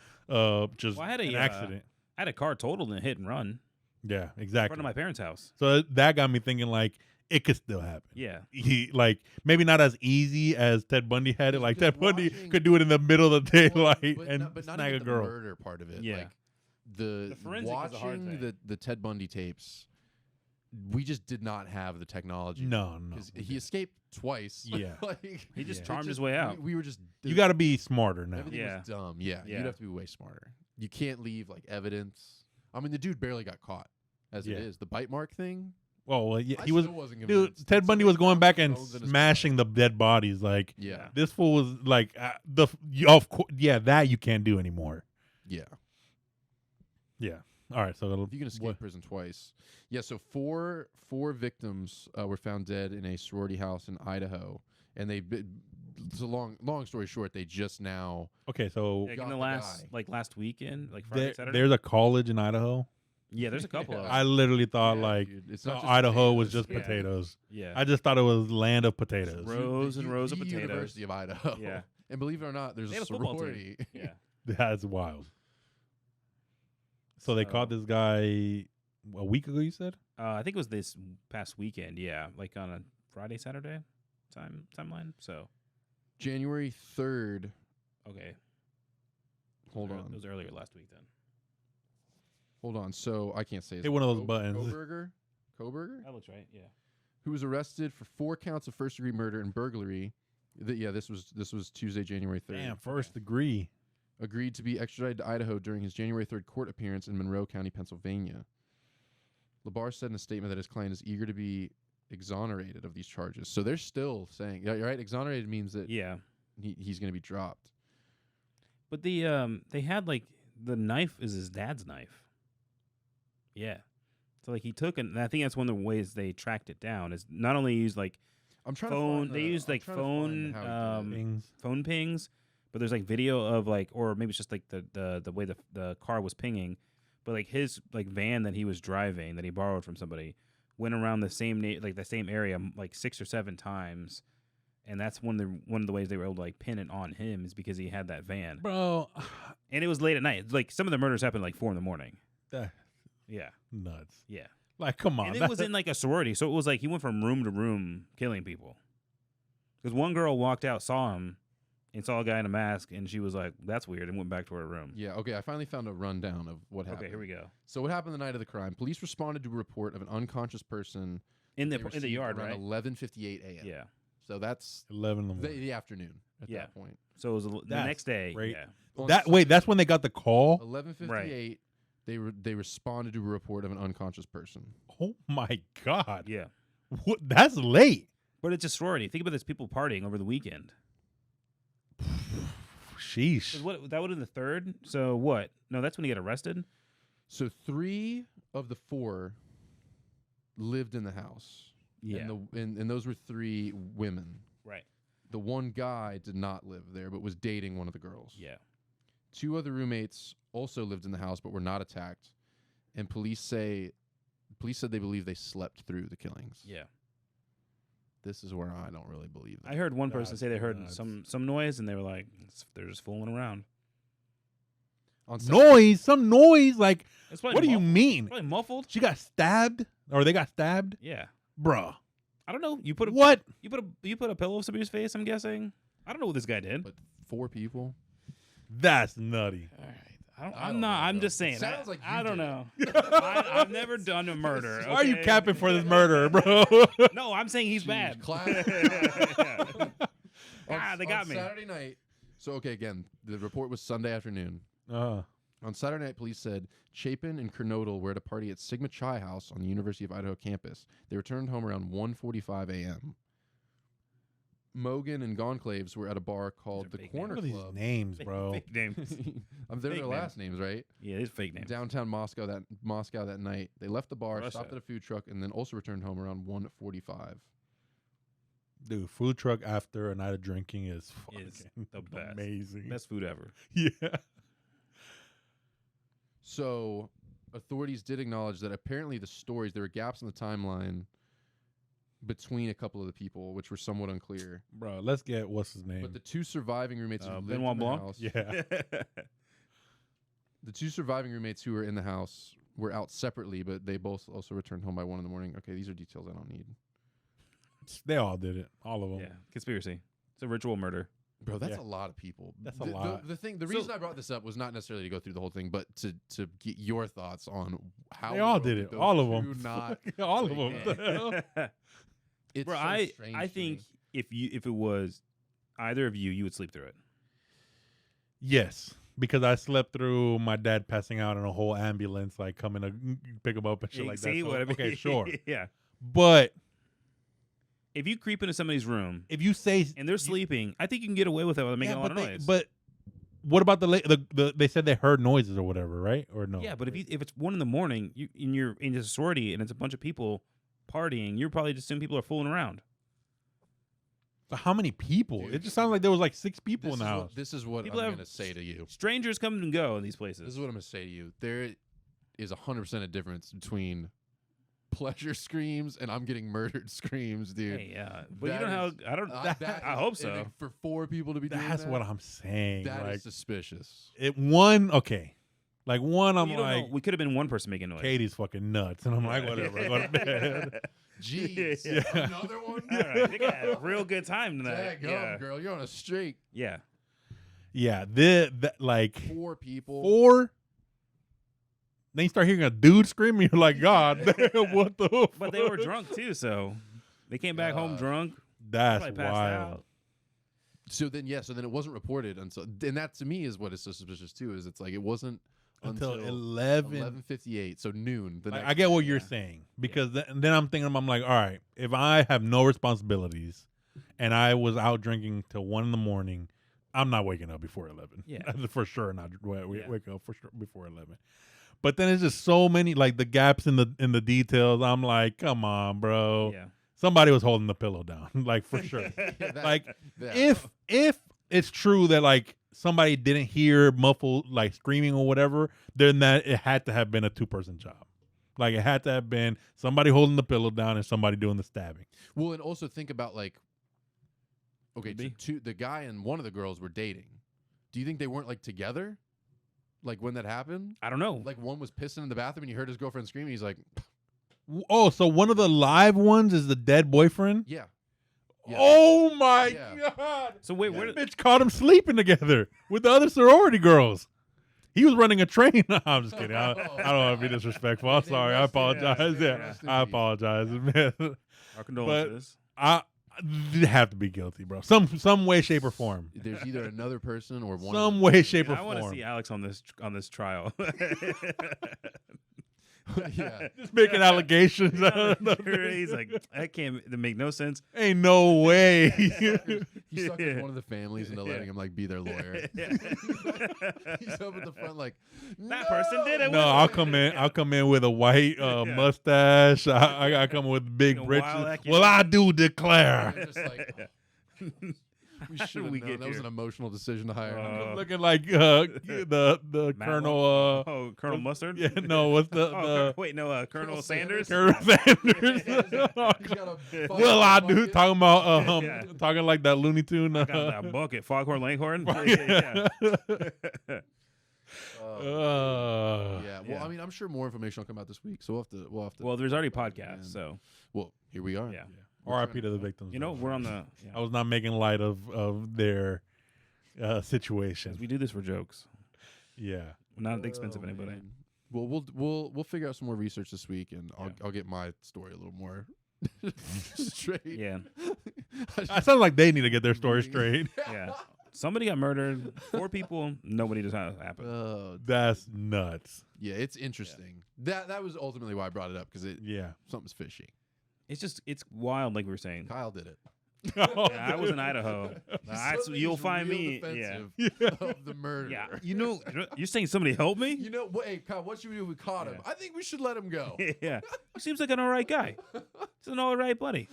S3: just
S2: Well, I had
S3: an accident.
S2: I had a car totaled in a hit and run
S3: Yeah,
S2: in
S3: exactly.
S2: front of my parents' house.
S3: So that got me thinking like it could still happen.
S2: Yeah.
S3: He like maybe not as easy as Ted Bundy had it. Like
S1: Because
S3: Ted Bundy
S1: watching-
S3: could do it in the middle of the daylight
S1: but
S3: and
S1: not
S3: snag a
S1: even
S3: girl.
S1: The murder part of it.
S2: Yeah.
S1: Like the
S2: forensic is a hard
S1: watching
S2: thing.
S1: the Ted Bundy tapes, we just did not have the technology.
S3: No.
S1: because he escaped twice.
S3: Yeah.
S1: like
S2: He just
S3: Yeah.
S2: charmed
S1: it
S2: his
S1: just-
S2: way out.
S1: We were just
S3: You got to be smarter now.
S1: everything
S2: Yeah.
S1: was dumb. Yeah,
S2: Yeah.
S1: you'd have to be way smarter. You can't leave like evidence. I mean, the dude barely got caught as
S3: Yeah.
S1: it is. The bite mark thing.
S3: Well, yeah,
S1: I
S3: he was.
S1: still wasn't
S3: Dude,
S1: convinced.
S3: Ted
S1: Until
S3: Bundy
S1: they
S3: was going
S1: found
S3: back
S1: the
S3: and
S1: bones in his
S3: smashing the dead bodies. Like
S1: Yeah,
S3: this fool was like of course, yeah, that you can't do anymore.
S1: yeah.
S3: Yeah. All right. So
S1: If you can escape prison twice. Yeah, so four victims were found dead in a sorority house in Idaho, and it's a long story short. They just now.
S3: okay, so
S2: Like
S1: got
S2: in the
S1: the guy.
S2: last weekend, like Friday, Saturday.
S3: there's a college in Idaho.
S2: Yeah, there's a couple of them.
S3: I literally thought
S1: Yeah,
S3: like
S1: dude, it's not just
S3: Idaho was
S1: potatoes.
S3: just
S2: Yeah.
S3: potatoes.
S2: Yeah.
S3: I just thought it was land of potatoes.
S2: Rows and rows of
S1: the
S2: potatoes.
S1: University of Idaho.
S2: Yeah.
S1: and believe it or not, there's
S2: They
S1: a
S2: have a football team.
S1: sorority.
S2: Yeah.
S3: That's wild. So they caught this guy a week ago. You said?
S2: I think it was this past weekend. Yeah, like on a Friday, Saturday timeline. So
S1: January 3rd.
S2: okay,
S1: Hold
S2: It
S1: on.
S2: was earlier last week then.
S1: Hold on. So I can't say his
S3: Hit one of
S1: name.
S3: those buttons.
S1: Koberger,
S2: That looks right. Yeah.
S1: who was arrested for 4 counts of first-degree murder and burglary. This was Tuesday, January 3rd.
S3: Damn, first degree.
S1: Agreed to be extradited to Idaho during his January 3rd court appearance in Monroe County, Pennsylvania. Labar said in a statement that his client is eager to be exonerated of these charges. So they're still saying, yeah, you're right. Exonerated means that
S2: Yeah,
S1: he's going to be dropped.
S2: but they had like the knife is his dad's knife. Yeah, so like he took it. And I think that's one of the ways they tracked it down. Is not only use like
S1: I'm trying
S2: phone.
S1: to find
S2: They used like phone
S3: Things.
S2: phone pings, but there's like video of like, or maybe it's just like the way the car was pinging, but like his like van that he was driving that he borrowed from somebody went around the same the same area like 6 or 7 times, and that's one of the ways they were able to like pin it on him is because he had that van,
S3: Bro,
S2: and it was late at night. Like some of the murders happened like 4 a.m.
S3: that's
S2: Yeah,
S3: nuts.
S2: yeah,
S3: Like, come on.
S2: and it was in like a sorority, so it was like he went from room to room killing people. Because one girl walked out, saw him, and saw a guy in a mask, and she was like, "That's weird," and went back to her room.
S1: Yeah, okay. I finally found a rundown of what happened.
S2: Okay, here we go.
S1: So what happened the night of the crime? Police responded to a report of an unconscious person
S2: In
S1: they
S2: the
S1: received
S2: yard,
S1: around
S2: right?
S1: 11:58 a.m.
S2: Yeah.
S1: So So that's
S3: 11 in the morning.
S1: the afternoon at
S2: Yeah.
S1: that point.
S2: So it was the
S3: That's
S2: next day.
S3: great.
S2: Yeah.
S3: That's when they got the call.
S1: 11:58. They responded to a report of an unconscious person.
S3: Oh my god.
S2: Yeah.
S3: What? That's late.
S2: But it's a sorority. Think about this: people partying over the weekend.
S3: Sheesh.
S2: What that would have been the third. So what? No, that's when he got arrested.
S1: So 3 of the 4 lived in the house.
S2: Yeah.
S1: And those were 3 women.
S2: Right.
S1: The one guy did not live there, but was dating one of the girls.
S2: Yeah.
S1: 2 other roommates also lived in the house, but were not attacked. And police said they believe they slept through the killings.
S2: Yeah.
S1: This is where I don't really believe that.
S2: I heard one person
S3: That's
S2: say they heard
S3: nuts.
S2: some noise, and they were like, they're just fooling around.
S1: On Saturday-
S3: Noise. Some noise. Like,
S2: It's probably
S3: what do you
S2: muffled.
S3: mean?
S2: Probably muffled.
S3: She got stabbed, or they got stabbed,
S2: Yeah.
S3: bruh.
S2: I don't know. You put
S3: What?
S2: you put a pillow over somebody's face. I'm guessing. I don't know what this guy did.
S1: But 4 people?
S3: That's nutty.
S2: All right.
S1: I
S2: I'm
S1: don't
S2: not.
S1: know,
S2: I'm
S1: bro.
S2: just
S1: It
S2: saying.
S1: sounds like
S2: I
S1: you
S2: don't
S1: did
S2: know. I've never done a murder.
S3: Why are you
S2: okay?
S3: capping for this murderer, bro?
S2: No, I'm saying he's
S1: Jeez,
S2: bad.
S1: class.
S2: They got me.
S1: Saturday night. So, okay, again, the report was Sunday afternoon.
S3: Uh,
S1: On Saturday night, police said Chapin and Kernodle were at a party at Sigma Chi House on the University of Idaho campus. They returned home around 1:45 a.m. Mogan and Gonclaves were at a bar called
S2: These
S1: the
S2: are fake
S1: Corner
S3: what are these
S1: Club.
S3: names, bro?
S2: Fake names.
S1: They're
S2: Fake
S1: their last names, right?
S2: Yeah, these fake names.
S1: Downtown Moscow that night. They left the bar,
S2: Russia.
S1: stopped at a food truck, and then also returned home around 1:45.
S3: Dude, food truck after a night of drinking is
S2: Is
S3: fucking
S2: the best.
S3: amazing.
S2: Best food ever.
S3: Yeah.
S1: So, authorities did acknowledge that apparently there were gaps in the timeline between a couple of the people, which were somewhat unclear.
S3: Bro, let's get what's his name?
S1: But the 2 surviving roommates who lived
S2: Benoit
S1: in the
S2: Blanc?
S1: house,
S3: Yeah.
S1: the 2 surviving roommates who were in the house were out separately, but they both also returned home by 1 a.m. Okay, these are details I don't need.
S3: They all did it. All of them.
S2: Yeah, conspiracy. It's a ritual murder.
S1: Bro, that's
S3: Yeah.
S1: a lot of people.
S3: That's a
S1: The-
S3: lot.
S1: The reason I brought this up was not necessarily to go through the whole thing, but to get your thoughts on how
S3: They all
S1: in the
S3: did
S1: world
S3: it.
S1: those
S3: All of
S1: two
S3: them.
S1: Not,
S3: all of
S1: like,
S3: them. The hell?
S1: it's
S2: Bro,
S1: so
S2: I
S1: strange to
S2: think
S1: me.
S2: if it was either of you, you would sleep through it.
S3: Yes, because I slept through my dad passing out in a whole ambulance, like coming to pick him up and shit like that.
S2: See
S3: So,
S2: what I mean?
S3: okay, sure.
S2: Yeah.
S3: But
S2: If you creep into somebody's room
S3: if you say
S2: and they're sleeping, I think you can get away with it without making a lot of noise.
S3: But what about the they said they heard noises or whatever, right? Or no?
S2: yeah, but if it's 1 a.m, you're in a sorority and it's a bunch of people partying, you're probably just assuming people are fooling around.
S3: But how many people?
S1: Dude,
S3: It just sounds like there was like 6 people
S1: This
S3: in
S1: is
S3: the
S1: what-
S3: house.
S1: This is what
S2: People
S1: I'm
S2: have
S1: going to say to you.
S2: Strangers come and go in these
S1: This
S2: places.
S1: is what I'm going to say to you. There is 100% a difference between pleasure screams and I'm getting murdered screams, dude.
S2: Hey, yeah, but you
S1: That
S2: don't
S1: is-
S2: have. I don't.
S1: That
S2: I
S1: is-
S2: hope
S1: and
S2: so.
S1: then for 4 people to be doing
S3: That's
S1: that,
S3: what I'm saying.
S1: that
S3: like
S1: is suspicious.
S3: okay. Like one, I'm
S2: You don't know.
S3: like,
S2: We could have been one person making noise.
S3: Katie's fucking nuts, and I'm like, whatever, go to bed.
S1: Jeez,
S2: Yeah.
S1: another one.
S2: All right, they got a real good time tonight.
S1: Daggum, girl, you're on a streak.
S2: Yeah.
S3: Yeah, like
S1: 4 people.
S3: 4. Then you start hearing a dude screaming. You're like, God, damn, what the?
S2: But
S3: fuck?
S2: they were drunk too, so they came back home
S1: God.
S2: drunk.
S3: That's
S2: Probably passed
S3: wild.
S2: out.
S1: So then it wasn't reported until, and that to me is what is so suspicious too. Is it's like it wasn't
S3: Until
S1: until
S3: 11.
S1: so noon. The
S3: Like,
S1: next
S3: I get what
S1: day.
S3: you're saying because then I'm thinking, I'm like, all right, if I have no responsibilities and I was out drinking till 1 a.m, I'm not waking up before 11.
S2: Yeah.
S3: For sure, not
S2: Yeah.
S3: wake up for sure before 11. But then it's just so many, like the gaps in the details. I'm like, come on, bro.
S2: Yeah.
S3: Somebody was holding the pillow down, like for sure.
S1: That-
S3: Like
S1: that-
S3: if it's true that like somebody didn't hear muffled like screaming or whatever, then that it had to have been a 2-person job. Like it had to have been somebody holding the pillow down and somebody doing the stabbing.
S1: well, and also think about like, okay,
S2: Could be.
S1: the guy and one of the girls were dating. Do you think they weren't like together? Like when that happened?
S2: I don't know.
S1: Like one was pissing in the bathroom and he heard his girlfriend screaming. He's like,
S3: Oh, so one of the live ones is the dead boyfriend?
S1: yeah. Yeah.
S3: Oh my
S1: Yeah.
S3: God.
S2: So wait,
S1: Yeah.
S2: where?
S3: Bitch caught him sleeping together with the other sorority girls. He was running a train. No, I'm just kidding. I don't want to be disrespectful. I'm
S1: They
S3: sorry. I
S1: rested-
S3: apologize.
S1: they
S3: Yeah,
S1: rested
S3: I
S1: in peace.
S3: apologize. Man.
S2: Our condolences.
S3: They have to be guilty, bro. Some way, shape, or form.
S1: There's either another person or one.
S3: Some way, shape, or
S2: I want to
S3: form.
S2: see Alex on this trial.
S1: Yeah.
S3: Just making allegations.
S2: He's like, that can't make no sense.
S3: Ain't no way.
S1: He suckers one of the families into letting him like be their lawyer. He's up at the front like
S2: That person did it.
S3: No, I'll come in. I'll come in with a white mustache. I come with big
S2: Wild
S3: britches.
S2: accusation.
S3: Well, I do declare.
S1: Just like, we
S2: How
S1: should
S2: did
S1: have
S2: we
S1: known.
S2: get
S1: That was
S2: here?
S1: an emotional decision to hire him.
S3: Looking like the
S2: Matt
S3: Colonel.
S2: Oh, Colonel Mustard.
S3: Yeah, no, what's the
S2: Wait, no, Colonel Sanders.
S3: Colonel Sanders?
S1: He's got a
S3: Well, I do
S1: bucket.
S3: talking about
S2: Yeah.
S3: talking like that Looney Tune.
S2: I got that bucket, Foghorn Leghorn.
S1: Yeah.
S3: Yeah.
S1: Well,
S2: Yeah.
S1: I mean, I'm sure more information will come out this week, so we'll have to.
S2: Well, there's already
S1: Man.
S2: podcasts, so
S1: Well, here we are.
S2: yeah.
S3: R.I.P. to the victims.
S2: You know, we're on the. Yeah.
S3: I was not making light of their situation.
S2: We do this for jokes.
S3: Yeah.
S2: Not at the expense of anybody.
S1: Man. Well, we'll figure out some more research this week, and I'll get my story a little more straight.
S2: Yeah,
S3: I sound like they need to get their story straight.
S2: yeah. Somebody got murdered. 4 people. Nobody just how it happened.
S3: That's nuts.
S1: Yeah, it's interesting. That was ultimately why I brought it up because
S3: Yeah.
S1: something's fishy.
S2: It's wild, like we were saying.
S1: Kyle did it.
S2: Yeah, I was in Idaho.
S1: Suddenly
S2: You'll
S1: he's
S2: find
S1: real
S2: me. Yeah.
S1: defensive of the murder.
S2: Yeah. You know, you're saying somebody help me?
S1: You know, hey Kyle, what should we do if we caught him? I think we should let him go.
S2: Yeah. He seems like an all right guy. He's an all right buddy.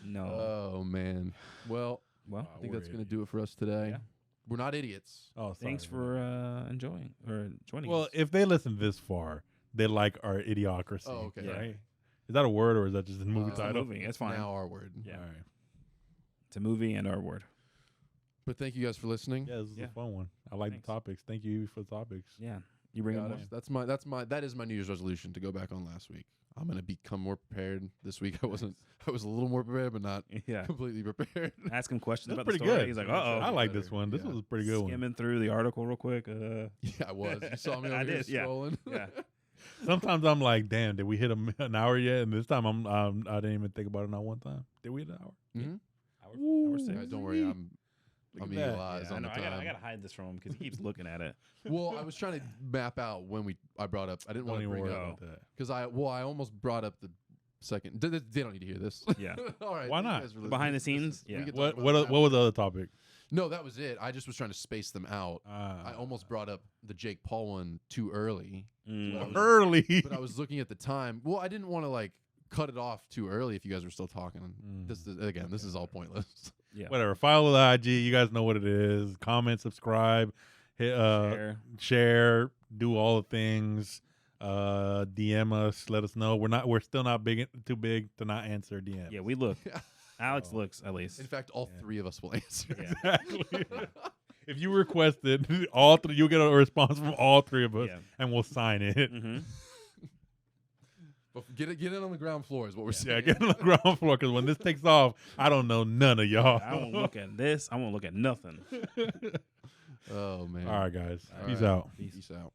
S2: No.
S1: Oh man. Well,
S2: Well,
S1: I think
S3: we're
S1: that's gonna do it for us today.
S2: Yeah.
S1: We're not idiots.
S3: Oh, sorry.
S2: thanks for enjoying or joining
S3: Well,
S2: us.
S3: if they listen this far, they like our idiocracy.
S1: Oh, okay.
S2: Yeah.
S3: Right? Is that a word or is that just a movie
S1: It's a
S3: title?
S2: movie. It's fine.
S1: Now our word.
S2: Yeah.
S3: All right.
S2: It's a movie and our word.
S1: But thank you guys for listening.
S3: Yeah, this is
S2: Yeah.
S3: a fun one. I like
S2: Thanks.
S3: the topics. Thank you for the topics.
S2: Yeah. You bring
S1: Got
S2: them
S1: it. That is my New Year's resolution to go back on last week. I'm gonna become more prepared this week. I was a little more prepared, but not
S2: Yeah.
S1: completely prepared.
S2: Ask him questions
S3: That's
S2: about the
S3: pretty
S2: story.
S3: good.
S2: He's like,
S3: I
S2: uh-oh.
S3: like this one. This
S1: Yeah.
S3: was a pretty good one.
S2: Skimming through the article real quick.
S1: Yeah, I was. You saw me over
S2: I
S1: here
S2: did, yeah.
S1: scrolling.
S2: Yeah.
S3: Sometimes I'm like, damn, did we hit an hour yet? And this time I didn't even think about it not one time. Did we hit an hour?
S1: Mhm.
S2: Hour
S3: Ooh.
S2: 6.
S1: Guys, don't worry. I'm
S3: Look
S1: I'm
S3: at that.
S1: eagle eyes
S2: Yeah, I
S1: on
S2: know.
S1: the
S2: I
S1: time.
S2: gotta hide this from him because he keeps looking at it.
S1: Well, I was trying to map out when I brought up. I didn't
S3: Don't
S1: want to
S3: even
S1: bring
S3: worry
S1: up
S3: about that.
S1: because I almost brought up the second. They don't need to hear this.
S2: Yeah.
S1: All right.
S3: Why
S1: thank you
S3: not?
S1: guys for listening.
S2: Behind the
S1: This is-
S2: scenes?
S1: we
S2: Yeah.
S1: can talk
S3: What
S1: about
S3: what
S1: that
S3: what was the other topic?
S1: No, that was it. I just was trying to space them out. I almost brought up the Jake Paul one too early,
S2: Mm.
S3: early.
S1: but I was looking at the time. Well, I didn't want to like cut it off too early if you guys were still talking. This is all pointless.
S2: Yeah.
S3: Whatever. Follow the IG. You guys know what it is. Comment, subscribe, hit, share, do all the things. DM us. Let us know. We're still not too big to not answer DMs.
S2: Yeah, we look. Alex
S3: Oh.
S2: looks at least.
S1: In fact, all three of us will answer.
S2: Yeah.
S3: Exactly. If you request it, all three, you'll get a response from all three of us,
S2: Yeah.
S3: and we'll sign it.
S2: Mm-hmm.
S1: But get it on the ground floor is what we're saying.
S3: Yeah, get on the ground floor because when this takes off, I don't know none of y'all.
S2: I won't look at this. I won't look at nothing.
S1: Oh man.
S3: All right, guys.
S1: All
S3: Peace
S1: right.
S3: out.
S1: Peace out.